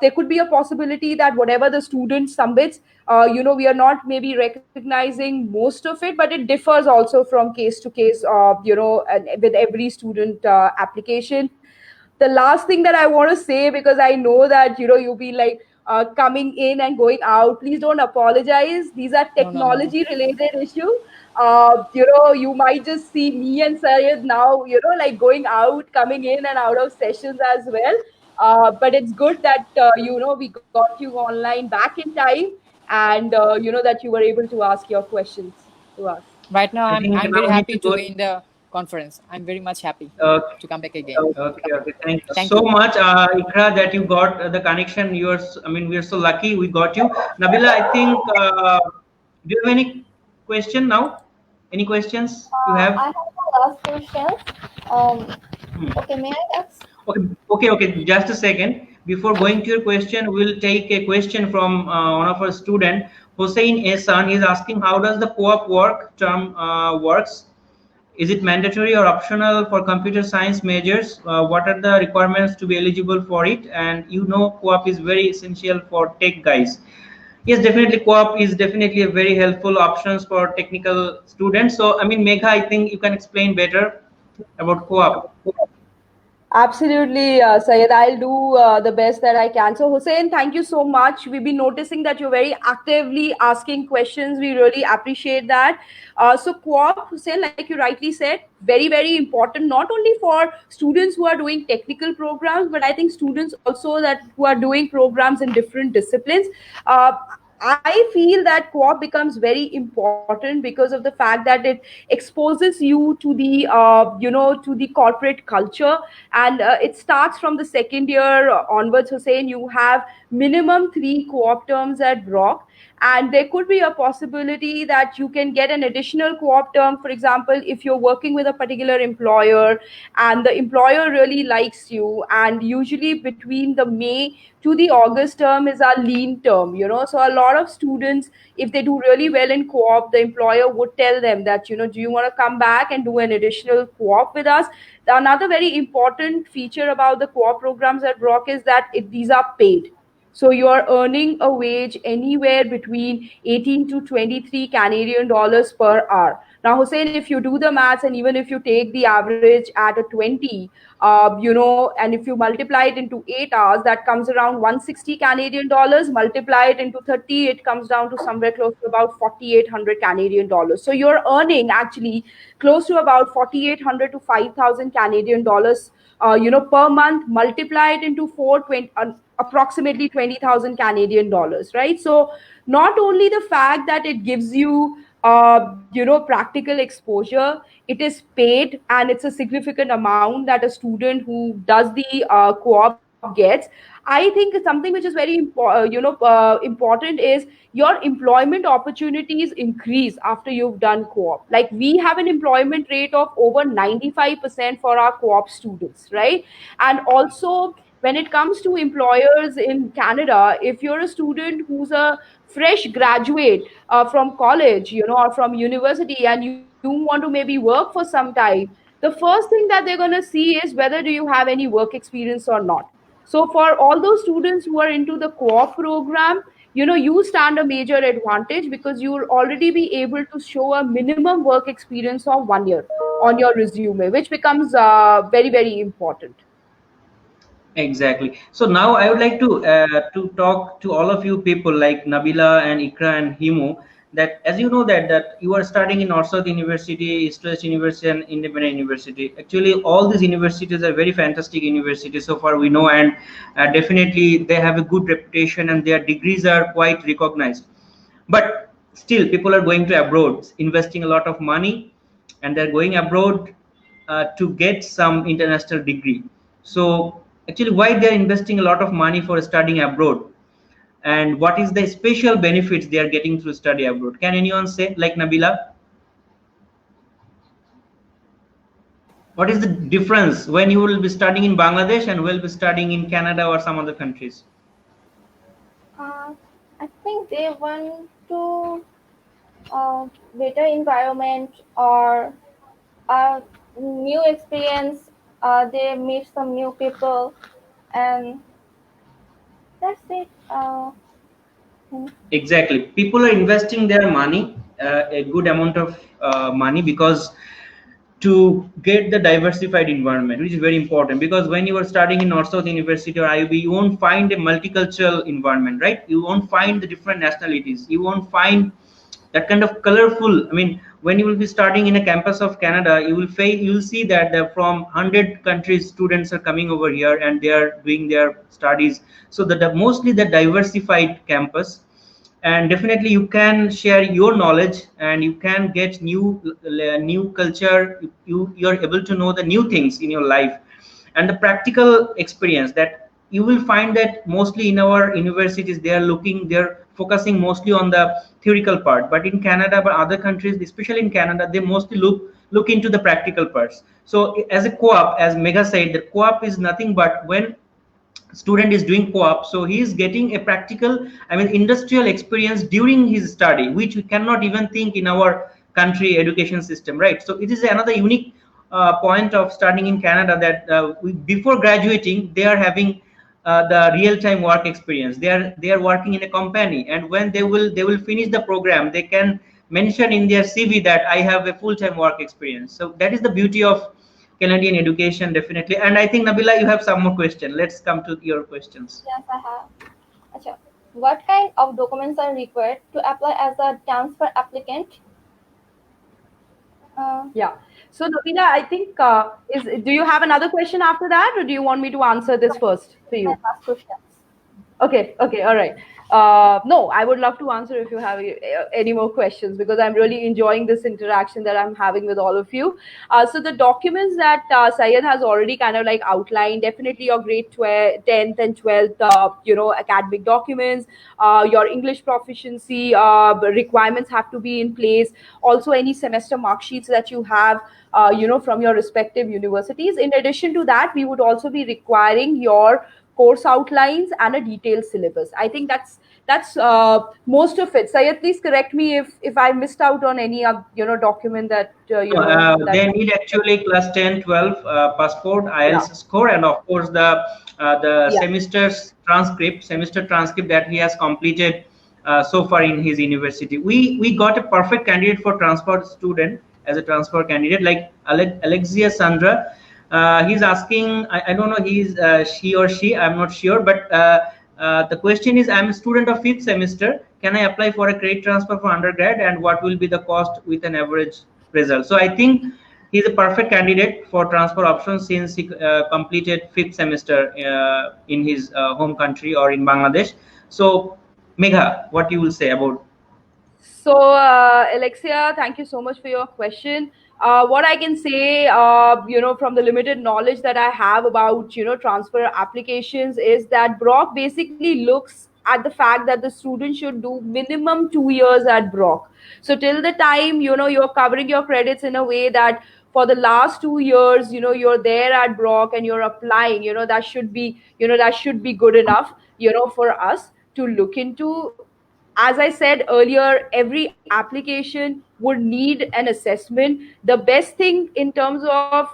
there could be a possibility that whatever the student submits, we are not maybe recognizing most of it, but it differs also from case to case, and with every student application. The last thing that I want to say, because I know that you'll be like coming in and going out, please don't apologize. These are No, no, no, no. technology related issue. You might just see me and Sayed now, like going out, coming in and out of sessions as well. But it's good that we got you online back in time, and that you were able to ask your questions to us. Right now, I think I'm now very we need happy to to go. be in the conference. I'm very much happy Okay, to come back again. okay. Thank you Thank so you. much, Ikra, that you got the connection. I mean, we are so lucky we got you. Nabila, I think, do you have any question now? Any questions you have? I have a last question. Um, Hmm. okay, may I ask? Okay. Just a second. Before going to your question, we'll take a question from one of our student, Hossein Ehsan. He's asking, how does the co-op work term works? Is it mandatory or optional for computer science majors? What are the requirements to be eligible for it? And co-op is very essential for tech guys. Yes, definitely, co-op is definitely a very helpful options for technical students. So, I mean, Megha, I think you can explain better about co-op. Absolutely, Sayed. I'll do the best that I can. So, Hussein, thank you so much. We've been noticing that you're very actively asking questions. We really appreciate that. So, co-op, Hussein, like you rightly said, very, very important, not only for students who are doing technical programs, but I think students also that who are doing programs in different disciplines. Uh, I feel that co-op becomes very important because of the fact that it exposes you to the to the corporate culture, and it starts from the second year onwards. Hussein, you have minimum 3 co-op terms at Brock, and there could be a possibility that you can get an additional co-op term. For example, if you're working with a particular employer and the employer really likes you, and usually between the May to the August term is our lean term, so a lot of students, if they do really well in co-op, the employer would tell them that, do you want to come back and do an additional co-op with us? Another very important feature about the co-op programs at Brock is that these are paid. So you're earning a wage anywhere between 18 to 23 Canadian dollars per hour. Now, Hussein, if you do the maths, and even if you take the average at a 20, and if you multiply it into 8 hours, that comes around 160 Canadian dollars. Multiply it into 30, it comes down to somewhere close to about 4,800 Canadian dollars. So you're earning actually close to about 4,800 to 5,000 Canadian dollars, per month. Multiply it into 420. approximately 20,000 Canadian dollars, right? So not only the fact that it gives you practical exposure, it is paid, and it's a significant amount that a student who does the co-op gets. I think something which is very important is your employment opportunities increase after you've done co-op. Like, we have an employment rate of over 95% for our co-op students, right? And also, when it comes to employers in Canada, if you're a student who's a fresh graduate from college, or from university, and you want to maybe work for some time, the first thing that they're going to see is whether do you have any work experience or not. So for all those students who are into the co-op program, you stand a major advantage, because you'll already be able to show a minimum work experience of 1 year on your resume, which becomes very, very important. Exactly. So now I would like to talk to all of you people like Nabila and Ikra and Himo, that as you know that you are studying in North South University, East West University, and Independent University. Actually, all these universities are very fantastic universities so far we know, and definitely they have a good reputation and their degrees are quite recognized. But still, people are going to abroad, investing a lot of money, and they're going abroad to get some international degree. So actually, why they're investing a lot of money for studying abroad, and what is the special benefits they are getting through study abroad? Can anyone say, like Nabila? What is the difference when you will be studying in Bangladesh and will be studying in Canada or some other countries? I think they want to better environment or a new experience. They meet some new people, and that's it. Exactly, people are investing their money, a good amount of money, because to get the diversified environment, which is very important, because when you are studying in North South University or IUB, you won't find a multicultural environment, right? You won't find the different nationalities, you won't find that kind of colorful. I mean, when you will be studying in a campus of Canada, you will see that from 100 countries students are coming over here and they are doing their studies. So mostly the diversified campus, and definitely you can share your knowledge and you can get new culture. You're able to know the new things in your life, and the practical experience that you will find that mostly in our universities they're focusing mostly on the theoretical part, but in Canada, but other countries, especially in Canada, they mostly look into the practical parts. So as a co-op, as Megha said, the co-op is nothing but when student is doing co-op, so he is getting a practical, I mean, industrial experience during his study, which we cannot even think in our country education system, right? So it is another unique point of studying in Canada, that before graduating they are having the real-time work experience. They are working in a company, and when they will finish the program, they can mention in their CV that I have a full-time work experience. So that is the beauty of Canadian education, definitely. And I think, Nabila, you have some more question. Let's come to your questions. Yes, I have. Achha. What kind of documents are required to apply as a transfer applicant? Yeah. So, Nabila, I think do you have another question after that, or do you want me to answer this first for you? My last questions. Okay, all right. No, I would love to answer if you have any more questions, because I'm really enjoying this interaction that I'm having with all of you. So the documents that Syed has already kind of like outlined, definitely your grade 10th and 12th, academic documents, your English proficiency requirements have to be in place. Also, any semester mark sheets that you have, from your respective universities. In addition to that, we would also be requiring your course outlines and a detailed syllabus. I think that's most of it. Sayed, please correct me if I missed out on any document that they need actually class 10, 12 passport, IELTS score, and of course the semester transcript that he has completed so far in his university. We got a perfect candidate for transfer student, as a transfer candidate, like Alexia Sandra. He's asking, I don't know, he's she or she, I'm not sure, but the question is, I'm a student of 5th semester, can I apply for a credit transfer for undergrad, and what will be the cost with an average result? So I think he's a perfect candidate for transfer option since he completed 5th semester in his home country or in Bangladesh. So, Megha, what you will say about? So, Alexia, thank you so much for your question. What I can say, from the limited knowledge that I have about, transfer applications is that Brock basically looks at the fact that the student should do minimum 2 years at Brock. So till the time, you're covering your credits in a way that for the last 2 years, you're there at Brock and you're applying, that should be good enough, for us to look into. As I said earlier, every application would need an assessment. The best thing in terms of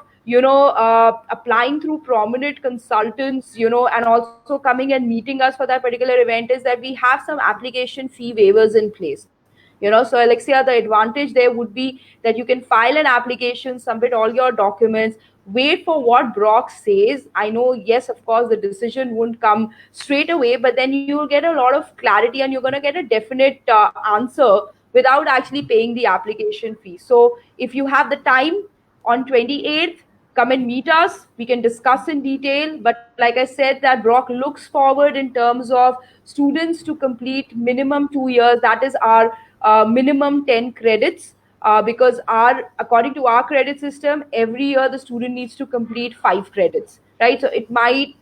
applying through prominent consultants, and also coming and meeting us for that particular event is that we have some application fee waivers in place. So Alexia, the advantage there would be that you can file an application, submit all your documents, wait for what Brock says. I know, yes, of course, the decision won't come straight away, but then you'll get a lot of clarity and you're going to get a definite answer without actually paying the application fee. So if you have the time on 28th, come and meet us. We can discuss in detail. But like I said, that Brock looks forward in terms of students to complete minimum 2 years. That is our minimum 10 credits. Because according to our credit system, every year the student needs to complete 5 credits, right? So it might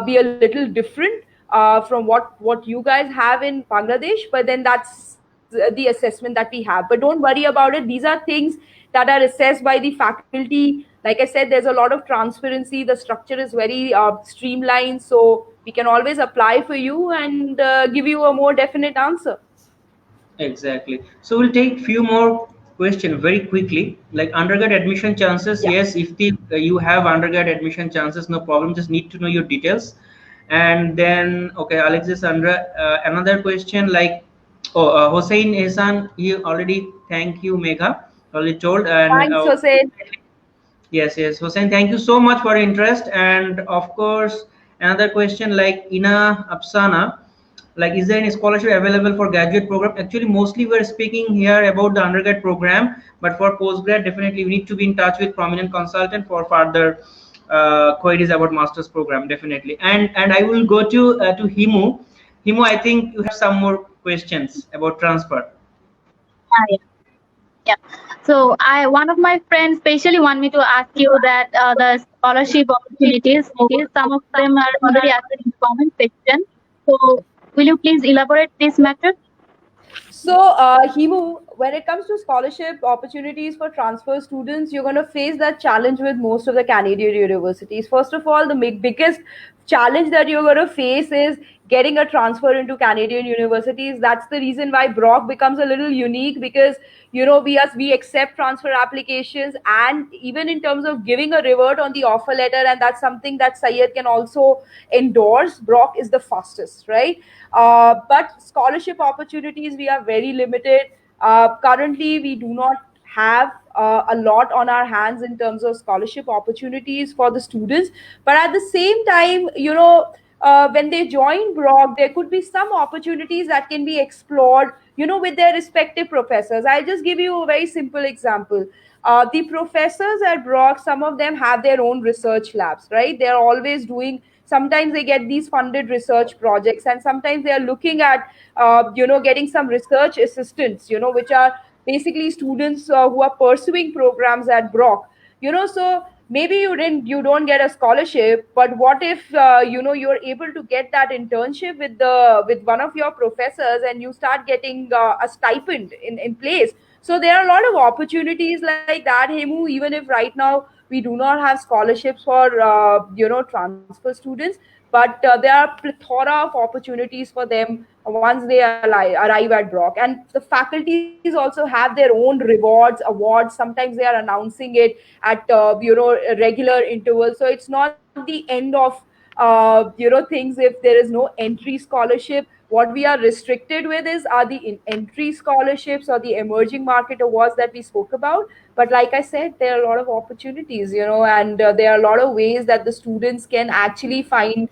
be a little different from what you guys have in Bangladesh, but then that's the assessment that we have. But don't worry about it. These are things that are assessed by the faculty. Like I said, there's a lot of transparency. The structure is very streamlined, so we can always apply for you and give you a more definite answer. Exactly. So we'll take few more questions very quickly. Like undergrad admission chances. Yeah. Yes, if you have undergrad admission chances, no problem. Just need to know your details. And then, okay, Alexandra, another question like, Hossein Ehsan, he already thank you, Megha, already told. And Thanks, Hossein. yes, Hossein, thank you so much for interest. And of course, another question like Ina Apsana, like is there any scholarship available for graduate program? Actually, mostly we're speaking here about the undergrad program, but for postgrad, definitely we need to be in touch with prominent consultant for further queries about master's program, definitely. And I will go to Himu. Himu, I think you have some more questions about transfer. Yeah. Yeah. So one of my friends specially want me to ask you that the scholarship opportunities, some of them are already asked in the comment section. So will you please elaborate this matter? So, Himu, when it comes to scholarship opportunities for transfer students, you're going to face that challenge with most of the Canadian universities. First of all, the biggest challenge that you're going to face is getting a transfer into Canadian universities. That's the reason why Brock becomes a little unique, because we accept transfer applications, and even in terms of giving a revert on the offer letter, and that's something that Syed can also endorse. Brock is the fastest, right? But scholarship opportunities, we are very limited. Currently, we do not have a lot on our hands in terms of scholarship opportunities for the students. But at the same time, when they join Brock, there could be some opportunities that can be explored, with their respective professors. I'll just give you a very simple example. The professors at Brock, some of them have their own research labs, right? They're always doing, sometimes they get these funded research projects, and sometimes they are looking at getting some research assistants, which are basically students who are pursuing programs at Brock. So maybe you don't get a scholarship, but what if you're able to get that internship with one of your professors, and you start getting a stipend in place. So there are a lot of opportunities like that, Hemu, even if right now we do not have scholarships for transfer students, but there are plethora of opportunities for them once they arrive at Brock. And the faculties also have their own rewards, awards. Sometimes they are announcing it at regular intervals. So it's not the end of things if there is no entry scholarship. What we are restricted with are the entry scholarships or the emerging market awards that we spoke about. But like I said, there are a lot of opportunities, and there are a lot of ways that the students can actually find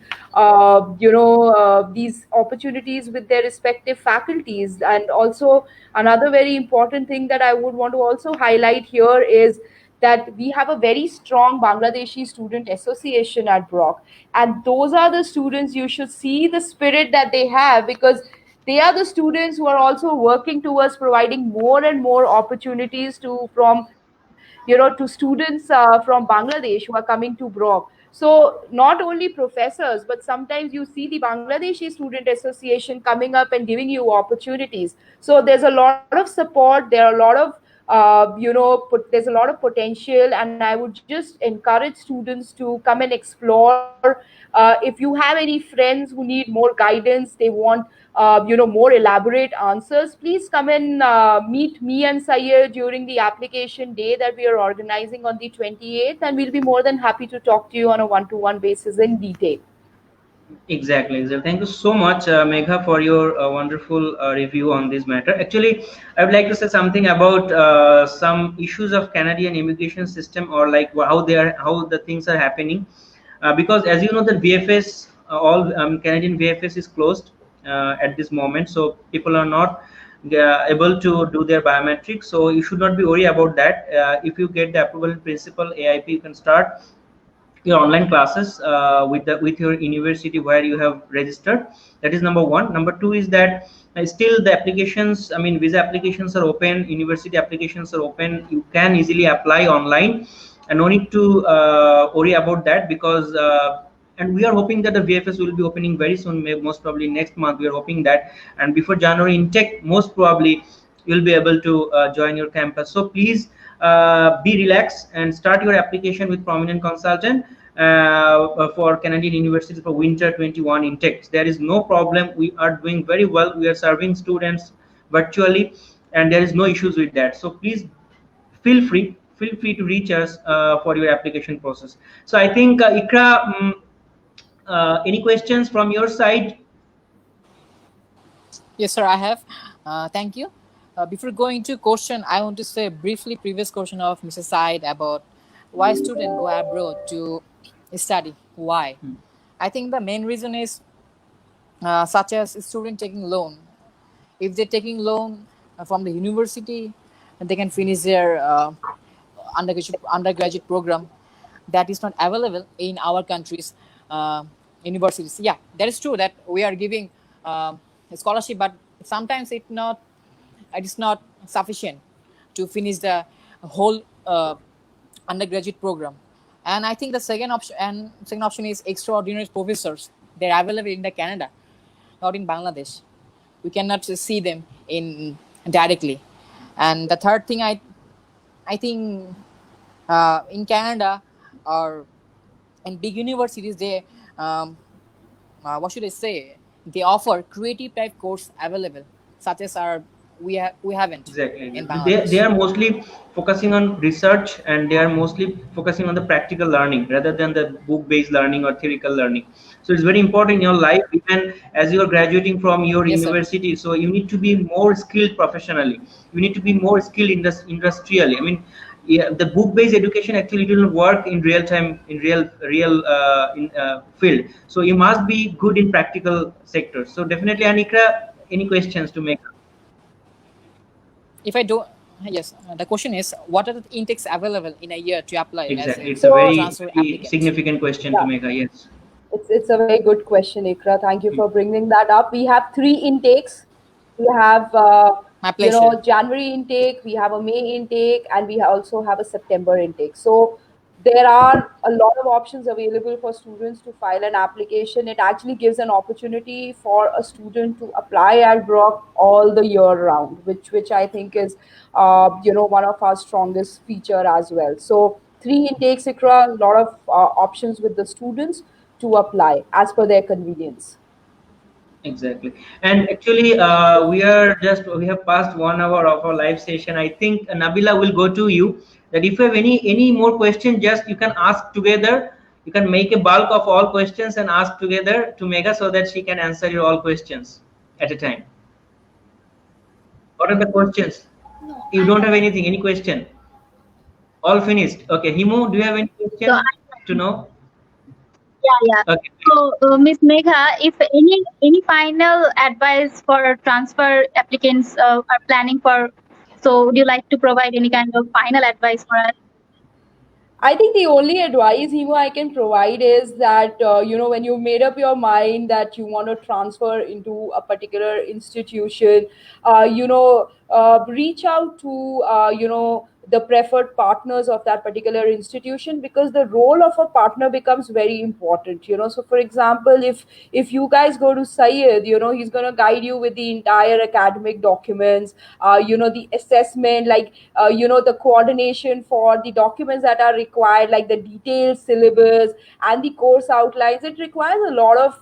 these opportunities with their respective faculties. And also another very important thing that I would want to also highlight here is that we have a very strong Bangladeshi student association at Brock, and those are the students. You should see the spirit that they have, because they are the students who are also working towards providing more and more opportunities to from to students from Bangladesh who are coming to Brock. So not only professors, but sometimes you see the Bangladeshi Student Association coming up and giving you opportunities. So there's a lot of support. There are a lot of there's a lot of potential, and I would just encourage students to come and explore. If you have any friends who need more guidance, they want more elaborate answers, please come and meet me and Sayed during the application day that we are organizing on the 28th, and we'll be more than happy to talk to you on a one-to-one basis in detail. Exactly. Thank you so much, Megha, for your wonderful review on this matter. Actually, I would like to say something about some issues of Canadian immigration system, or like how the things are happening. Because as you know, the VFS, all Canadian VFS is closed at this moment, so people are not able to do their biometrics. So you should not be worried about that. If you get the approval in principle, AIP, you can start your online classes with your university where you have registered. That is number one. Number two is that still the applications, I mean, visa applications are open, university applications are open. You can easily apply online, and no need to worry about that, because and we are hoping that the VFS will be opening very soon, most probably next month. We are hoping that, and before January intake, most probably you'll be able to join your campus. So please be relaxed and start your application with prominent consultant for Canadian University for winter 21 intakes. There is no problem. We are doing very well. We are serving students virtually, and there is no issues with that. So please feel free to reach us for your application process. So I think Ikra, any questions from your side? Yes, sir, I have. Thank you. Before going to question, I want to say briefly previous question of Mr. Said about why students go abroad to study. Why? I think the main reason is such as student taking loan. If they're taking loan from the university, they can finish their undergraduate program. That is not available in our country's universities. Yeah, that is true that we are giving a scholarship, but sometimes it is not sufficient to finish the whole undergraduate program. And I think the second option is extraordinary professors. They're available in the Canada, not in Bangladesh. We cannot see them in directly. And the third thing, I think in Canada or in big universities, they what should I say? They offer creative type course available, such as we haven't. Exactly. In Bangladesh. They are mostly focusing on research, and they are mostly focusing on the practical learning rather than the book-based learning or theoretical learning. So it's very important in your life, even as you are graduating from your Yes, university. So you need to be more skilled professionally. You need to be more skilled industrially. I mean, yeah, the book-based education actually didn't work in real time, in real field. So you must be good in practical sectors. So definitely, Anikra, any questions to make? If I don't, yes, the question is, what are the intakes available in a year to apply? Exactly, it's So- a transfer very applicant? significant question to make. Yes. It's a very good question, Ikra. Thank you for bringing that up. We have 3 intakes. We have My pleasure. January intake, we have a May intake, and we also have a September intake. So there are a lot of options available for students to file an application. It actually gives an opportunity for a student to apply at Brock all the year round, which I think is one of our strongest feature as well. So 3 intakes, Ikra, a lot of options with the students to apply as per their convenience. Exactly. And actually, we have passed 1 hour of our live session. I think Nabila will go to you. That if you have any more questions, just you can ask together. You can make a bulk of all questions and ask together to Megha, so that she can answer your all questions at a time. What are the questions? No, You don't have anything, any question? All finished. Okay, Himu, do you have any question So to know? yeah. Okay. So, Ms. Megha, if any final advice for transfer applicants are planning for, so would you like to provide any kind of final advice for us? I think the only advice, Himo, I can provide is that, when you've made up your mind that you want to transfer into a particular institution, reach out to, the preferred partners of that particular institution, because the role of a partner becomes very important. So for example, if you guys go to Syed, he's going to guide you with the entire academic documents, the assessment, like, the coordination for the documents that are required, like the detailed syllabus and the course outlines. It requires a lot of,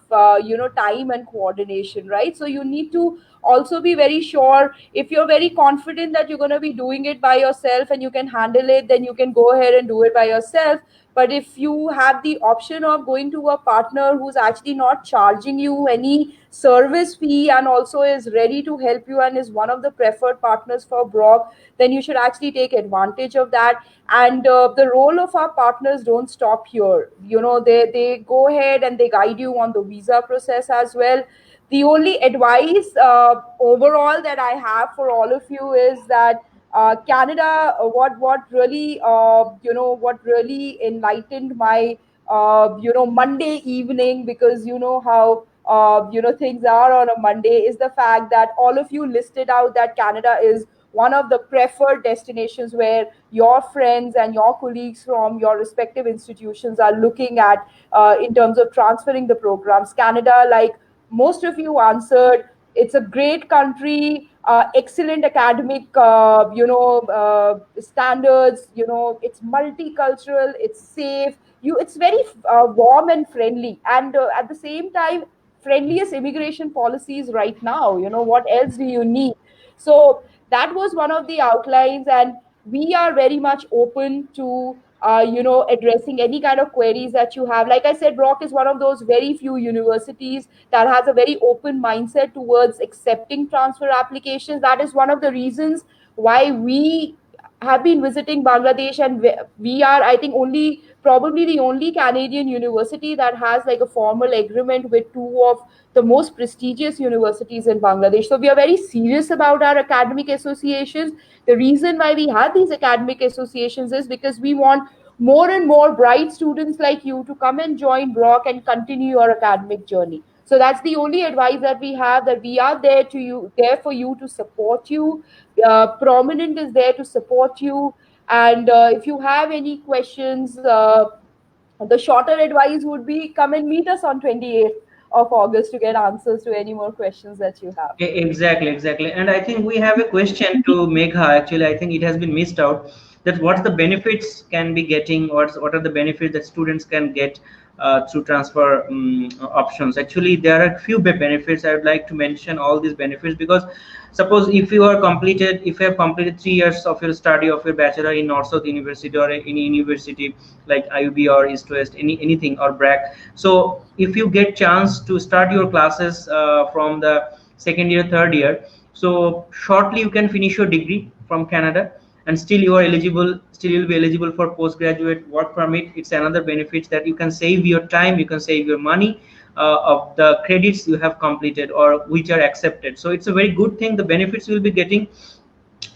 time and coordination, right? So you need to also be very sure. If you're very confident that you're going to be doing it by yourself and you can handle it, then you can go ahead and do it by yourself. But if you have the option of going to a partner who's actually not charging you any service fee and also is ready to help you and is one of the preferred partners for Brock, then you should actually take advantage of that. And the role of our partners don't stop here. They go ahead and they guide you on the visa process as well. The only advice overall that I have for all of you is that Canada, what really enlightened my Monday evening, because you know how things are on a Monday, is the fact that all of you listed out that Canada is one of the preferred destinations where your friends and your colleagues from your respective institutions are looking at in terms of transferring the programs. Canada, like most of you answered, it's a great country, excellent academic standards. It's multicultural, it's safe, it's very warm and friendly, and at the same time friendliest immigration policies right now. What else do you need? So that was one of the outlines, and we are very much open to addressing any kind of queries that you have. Like I said, Brock is one of those very few universities that has a very open mindset towards accepting transfer applications. That is one of the reasons why we have been visiting Bangladesh, and we are, I think, only probably the only Canadian university that has like a formal agreement with two of the most prestigious universities in Bangladesh. So we are very serious about our academic associations. The reason why we have these academic associations is because we want more and more bright students like you to come and join Brock and continue your academic journey. So that's the only advice that we have, that we are there for you, to support you. Prominent is there to support you. And if you have any questions, the shorter advice would be come and meet us on 28th of August to get answers to any more questions that you have. Exactly. And I think we have a question to Megha. Actually, I think it has been missed out. That what the benefits can be getting, or what are the benefits that students can get through transfer options. Actually, there are a few benefits. I would like to mention all these benefits, because suppose if you have completed 3 years of your study of your bachelor in North South University or any university like IUB or East West, anything, or BRAC. So if you get chance to start your classes from the second year, third year, so shortly you can finish your degree from Canada, and still you are eligible, still you'll be eligible for postgraduate work permit. It's another benefit that you can save your time, you can save your money of the credits you have completed or which are accepted. So it's a very good thing. The benefits you will be getting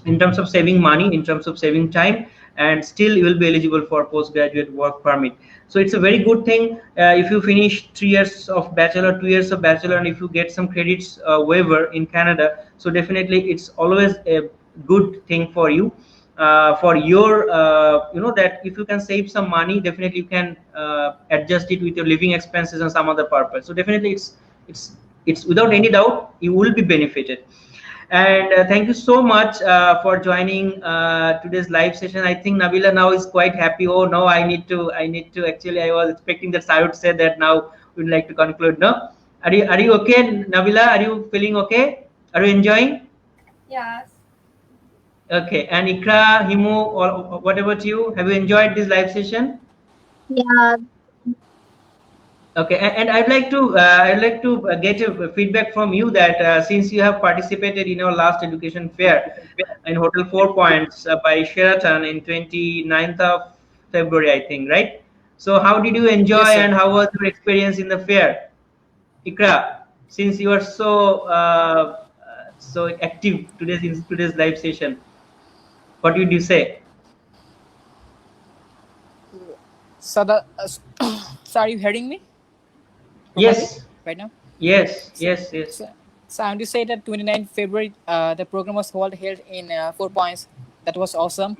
in terms of saving money, in terms of saving time, and still you will be eligible for postgraduate work permit. So it's a very good thing. If you finish 3 years of bachelor, 2 years of bachelor, and if you get some credits waiver in Canada, so definitely it's always a good thing for you. For your that if you can save some money, definitely you can adjust it with your living expenses and some other purpose. So definitely it's without any doubt you will be benefited. And thank you so much for joining today's live session. I think Nabila now is quite happy. Oh no, I need to actually, I was expecting that I would say that now we'd like to conclude. No, are you okay, Nabila? Are you feeling okay? Are you enjoying? Yes. Okay, and Ikra, Himu, or what about you? Have you enjoyed this live session? Yeah. Okay, and I'd like to get a feedback from you that since you have participated in our last education fair in Hotel 4 Points by Sheraton in 29th of February, I think, right? So how did you enjoy, Yes, sir. and how was your experience in the fair? Ikra, since you are so active in today's live session, what would you say? So so are you hearing me? Yes. Right now. Yes. So, Yes. Yes. so I want to say that 29th February, the program was held in 4 points. That was awesome.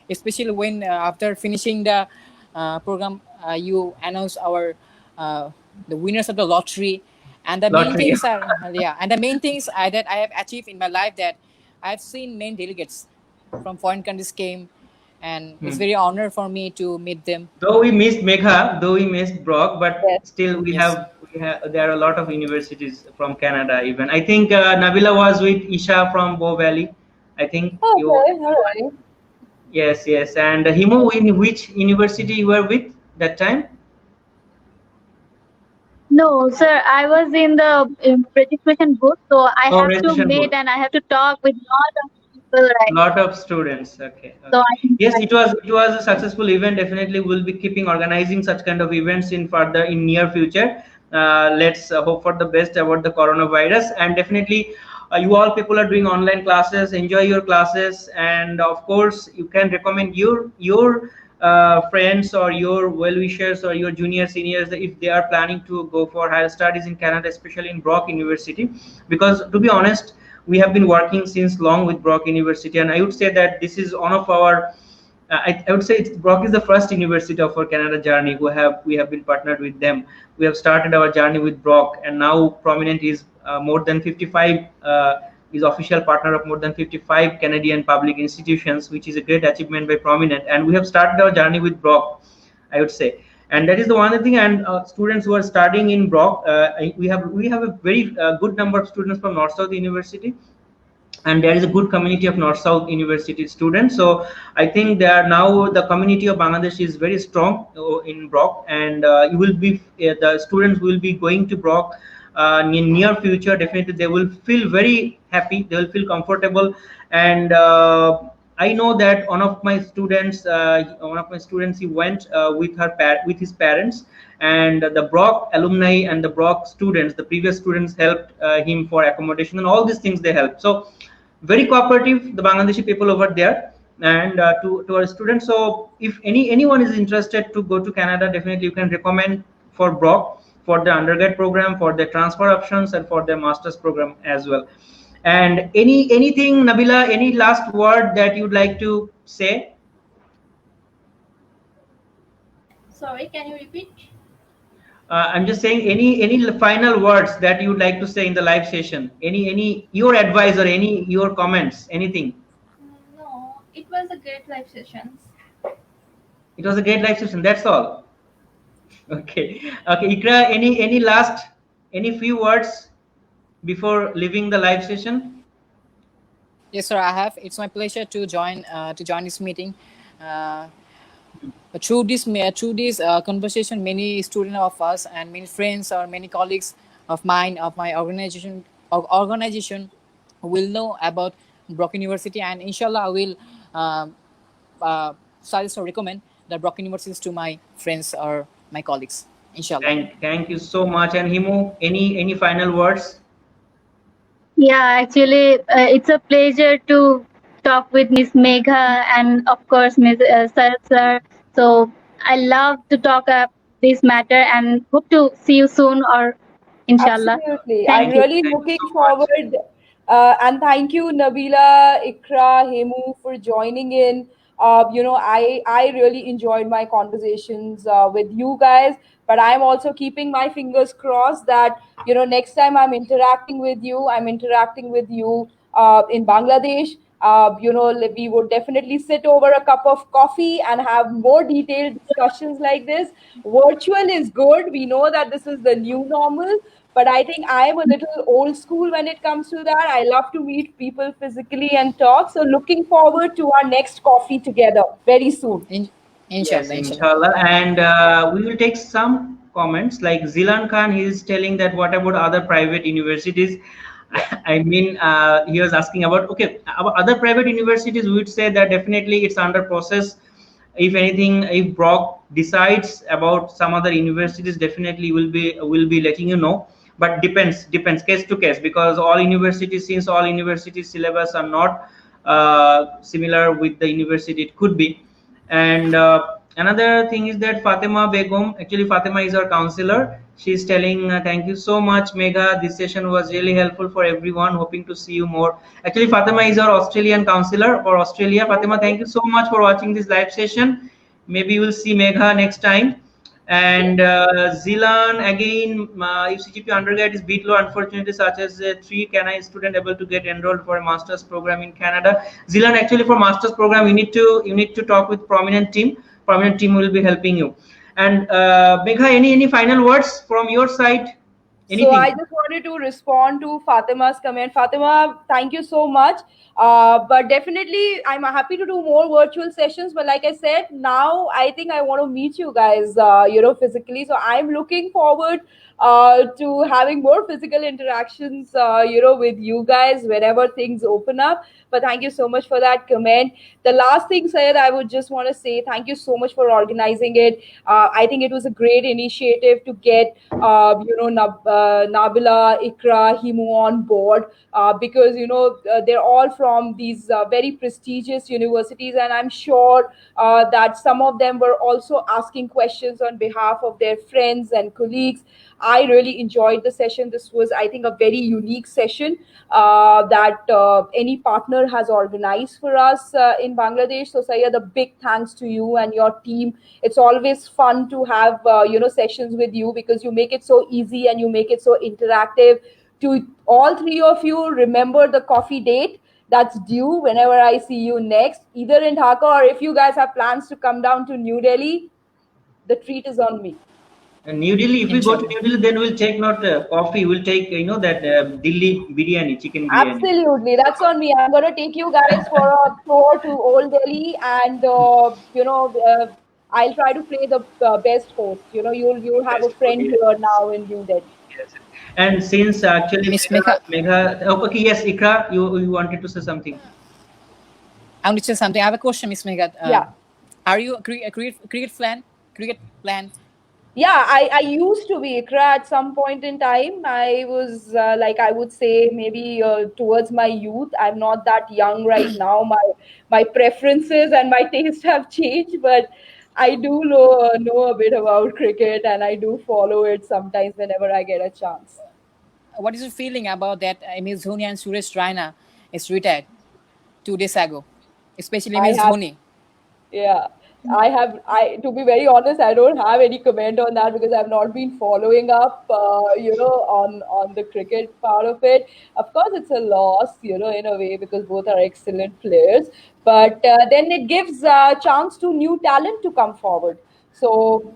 Especially when after finishing the program, you announce our the winners of the lottery, and the main Lottery. things are and the main things that I have achieved in my life, that I've seen main delegates from foreign countries came, and it's very honor for me to meet them. Though we missed Megha, though we missed Brock, but Yes. still Yes. we have there are a lot of universities from Canada. Even I think Nabila was with Isha from Bow Valley. I think you. Okay, all right. Yes, yes. And Himo, in which university you were with that time? No, sir, I was in the registration booth, so I Oh, have to registration meet board. and I have to talk with lot of people, right? Lot of students. Okay, So okay. I can Yes, join. it was a successful event. Definitely, we'll be keeping organizing such kind of events in further in near future. Let's hope for the best about the coronavirus, and definitely, you all people are doing online classes. Enjoy your classes, and of course, you can recommend your friends or your well wishers or your junior seniors if they are planning to go for higher studies in Canada, especially in Brock University, because to be honest, we have been working since long with Brock University, and I would say that this is one of our. I would say Brock is the first university of our Canada journey. We have been partnered with them. We have started our journey with Brock, and now Prominent is more than 55. Is official partner of more than 55 Canadian public institutions, which is a great achievement by Prominent. And we have started our journey with Brock, I would say, and that is the one thing. And students who are studying in Brock, we have a very good number of students from North South University, and there is a good community of North South University students. So I think that now the community of Bangladesh is very strong in Brock, and you will be the students will be going to Brock in near future. Definitely, they will feel very happy. They will feel comfortable, and I know that one of my students, he went with his parents, and the Brock alumni and the Brock students, the previous students helped him for accommodation and all these things they helped. So very cooperative, the Bangladeshi people over there, and to our students. So if anyone is interested to go to Canada, definitely you can recommend for Brock for the undergrad program, for the transfer options, and for the master's program as well. And anything, Nabila, any last word that you'd like to say? Sorry, can you repeat? I'm just saying any final words that you'd like to say in the live session. Any your advice or any your comments, anything. No, it was a great live session. It was a great live session. That's all. Okay. Okay. Ikra, any few words before leaving the live session? Yes, sir. I have. It's my pleasure to join this meeting. Through this conversation, many students of us and many friends or many colleagues of mine of my organization will know about Brock University, and inshallah I will suggest or recommend the Brock universities to my friends or my colleagues. Inshallah. Thank you so much. And Himu, any final words? Yeah, actually, it's a pleasure to talk with Miss Megha and of course Miss Sir. Sir. So I love to talk this matter and hope to see you soon or inshallah. Absolutely. Thank I'm you. really Thank you looking so much. forward. And thank you, Nabila, Ikra, Hemu, for joining in. I really enjoyed my conversations with you guys, but I'm also keeping my fingers crossed that, next time I'm interacting with you in Bangladesh. We would definitely sit over a cup of coffee and have more detailed discussions like this. Virtual is good. We know that this is the new normal, but I think I'm a little old school when it comes to that. I love to meet people physically and talk. So looking forward to our next coffee together very soon. Yes, Inshallah. inshallah. And we will take some comments. Like Zilan Khan, he is telling that what about other private universities? I mean, he was asking about, okay, about other private universities. We would say that definitely it's under process. If anything, if Brock decides about some other universities, definitely will be letting you know. But depends case to case, because since all universities syllabus are not similar with the university, it could be. And Another thing is that Fatima Begum, actually Fatima is our counselor. She's telling, thank you so much, Megha. This session was really helpful for everyone. Hoping to see you more. Actually, Fatima is our Australian counselor for Australia. Fatima, thank you so much for watching this live session. Maybe we'll see Megha next time. And Zilan, again, UCGP undergrad is bit low, unfortunately, such as 3 Canadian student able to get enrolled for a master's program in Canada. Zilan, actually for master's program, you need to talk with prominent team. Prominent team will be helping you. And Megha, any final words from your side? Anything? So I just wanted to respond to Fatima's comment. Fatima, thank you so much. But definitely, I'm happy to do more virtual sessions. But like I said, now I think I want to meet you guys, physically. So I'm looking forward to having more physical interactions, with you guys whenever things open up. But thank you so much for that comment. The last thing, Syed, I would just want to say thank you so much for organizing it. I think it was a great initiative to get, Nabila, Ikra, Himu on board because, they're all from these very prestigious universities. And I'm sure that some of them were also asking questions on behalf of their friends and colleagues. I really enjoyed the session. This was, I think, a very unique session that any partner has organized for us in Bangladesh. So, Syed, a big thanks to you and your team. It's always fun to have, sessions with you because you make it so easy and you make it so interactive. To all three of you, remember the coffee date that's due whenever I see you next, either in Dhaka or if you guys have plans to come down to New Delhi, the treat is on me. And New Delhi, if we go to New Delhi, then we'll take not coffee, we'll take, that Delhi biryani, chicken biryani. Absolutely, that's on me. I'm going to take you guys for a tour to Old Delhi and, I'll try to play the best host. You'll have a friend here now in New Delhi. Yes. And since actually Miss Megha. Okay, yes, Ikra, you wanted to say something. I want to say something. I have a question, Miss Megha. Yeah. Are you a cricket fan? Yeah, I used to be Ikra at some point in time. I was I would say maybe towards my youth. I'm not that young right now. My preferences and my taste have changed, but I do know a bit about cricket and I do follow it sometimes whenever I get a chance. What is your feeling about that? MS Dhoni and Suresh Raina is retired 2 days ago, especially MS Dhoni. Yeah. To be very honest, I don't have any comment on that because I've not been following up, on the cricket part of it. Of course, it's a loss, in a way, because both are excellent players. But then it gives a chance to new talent to come forward. So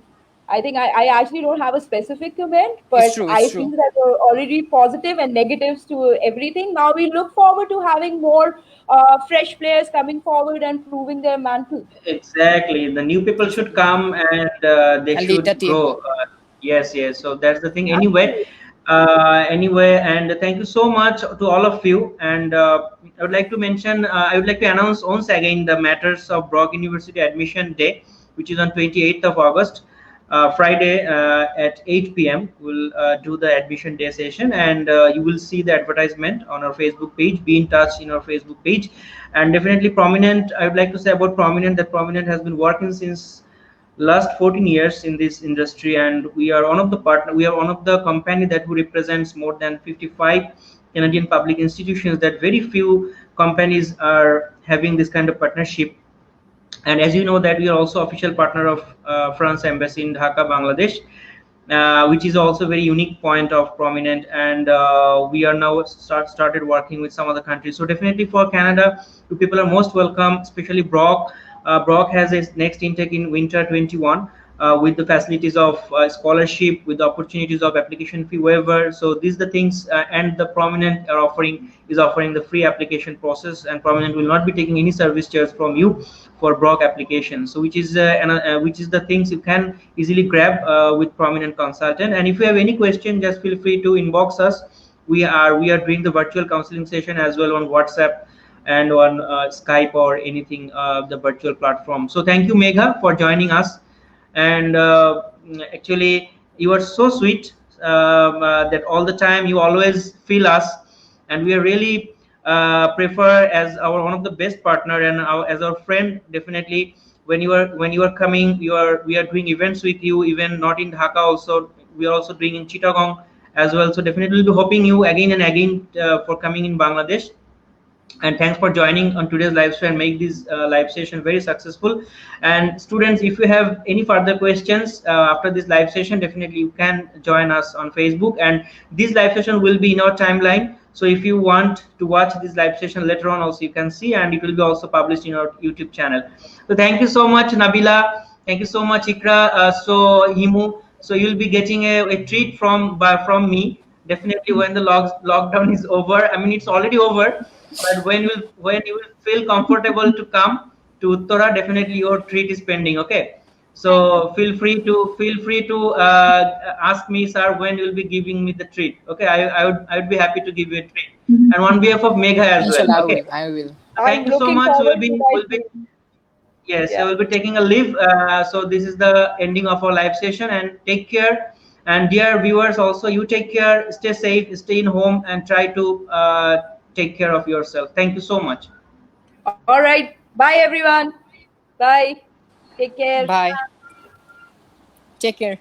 I think I actually don't have a specific comment, but It's true. think that we're already positive and negatives to everything. Now we look forward to having more fresh players coming forward and proving their mantle. Exactly. The new people should come and they And should lead the team. grow. Yes. So that's the thing. Anyway, and thank you so much to all of you. And I would like to mention, I would like to announce once again the matters of Brock University Admission Day, which is on 28th of August. Friday at 8 p.m. we'll do the admission day session, and you will see the advertisement on our Facebook page. Be in touch in our Facebook page. And definitely Prominent, I would like to say about Prominent that Prominent has been working since last 14 years in this industry, and we are one of the company that who represents more than 55 Canadian public institutions. That very few companies are having this kind of partnership. And as you know that we are also official partner of France Embassy in Dhaka, Bangladesh, which is also a very unique point of Prominent. And we are now started working with some other countries. So definitely for Canada, you people are most welcome, especially Brock. Brock has its next intake in winter 21 with the facilities of scholarship, with the opportunities of application fee waiver. So these are the things, and the Prominent is offering the free application process, and Prominent will not be taking any service charge from you for Brock application. So which is the things you can easily grab with Prominent consultant. And if you have any question, just feel free to inbox us. We are doing the virtual counseling session as well on WhatsApp and on Skype or anything, the virtual platform. So thank you, Megha, for joining us. And actually you are so sweet that all the time you always feel us, and we are really prefer as one of the best partner, and as our friend. Definitely when you are coming, we are doing events with you, even not in Dhaka also, we are also doing in Chittagong as well. So definitely we'll be hoping you again and again for coming in Bangladesh. And thanks for joining on today's live stream and make this live session very successful. And students, if you have any further questions after this live session, definitely you can join us on Facebook, and this live session will be in our timeline. So if you want to watch this live session later on also, you can see, and it will be also published in our YouTube channel. So thank you so much, Nabila. Thank you so much, Ikra. So Himu, so you'll be getting a treat from me, definitely, when the lockdown is over. I mean, it's already over, but when you will feel comfortable to come to Uttara, definitely your treat is pending. Okay, so feel free to ask me, sir, when you'll be giving me the treat. Okay, I would be happy to give you a treat, and on behalf of Megha as well. Inshallah, Okay, I will. thank you so much. We'll be yes, I will be taking a leave. So this is the ending of our live session, and take care. And dear viewers, also you take care, stay safe, stay in home, and try to take care of yourself. Thank you so much. All right. Bye, everyone. Bye. Take care. Bye. Take care.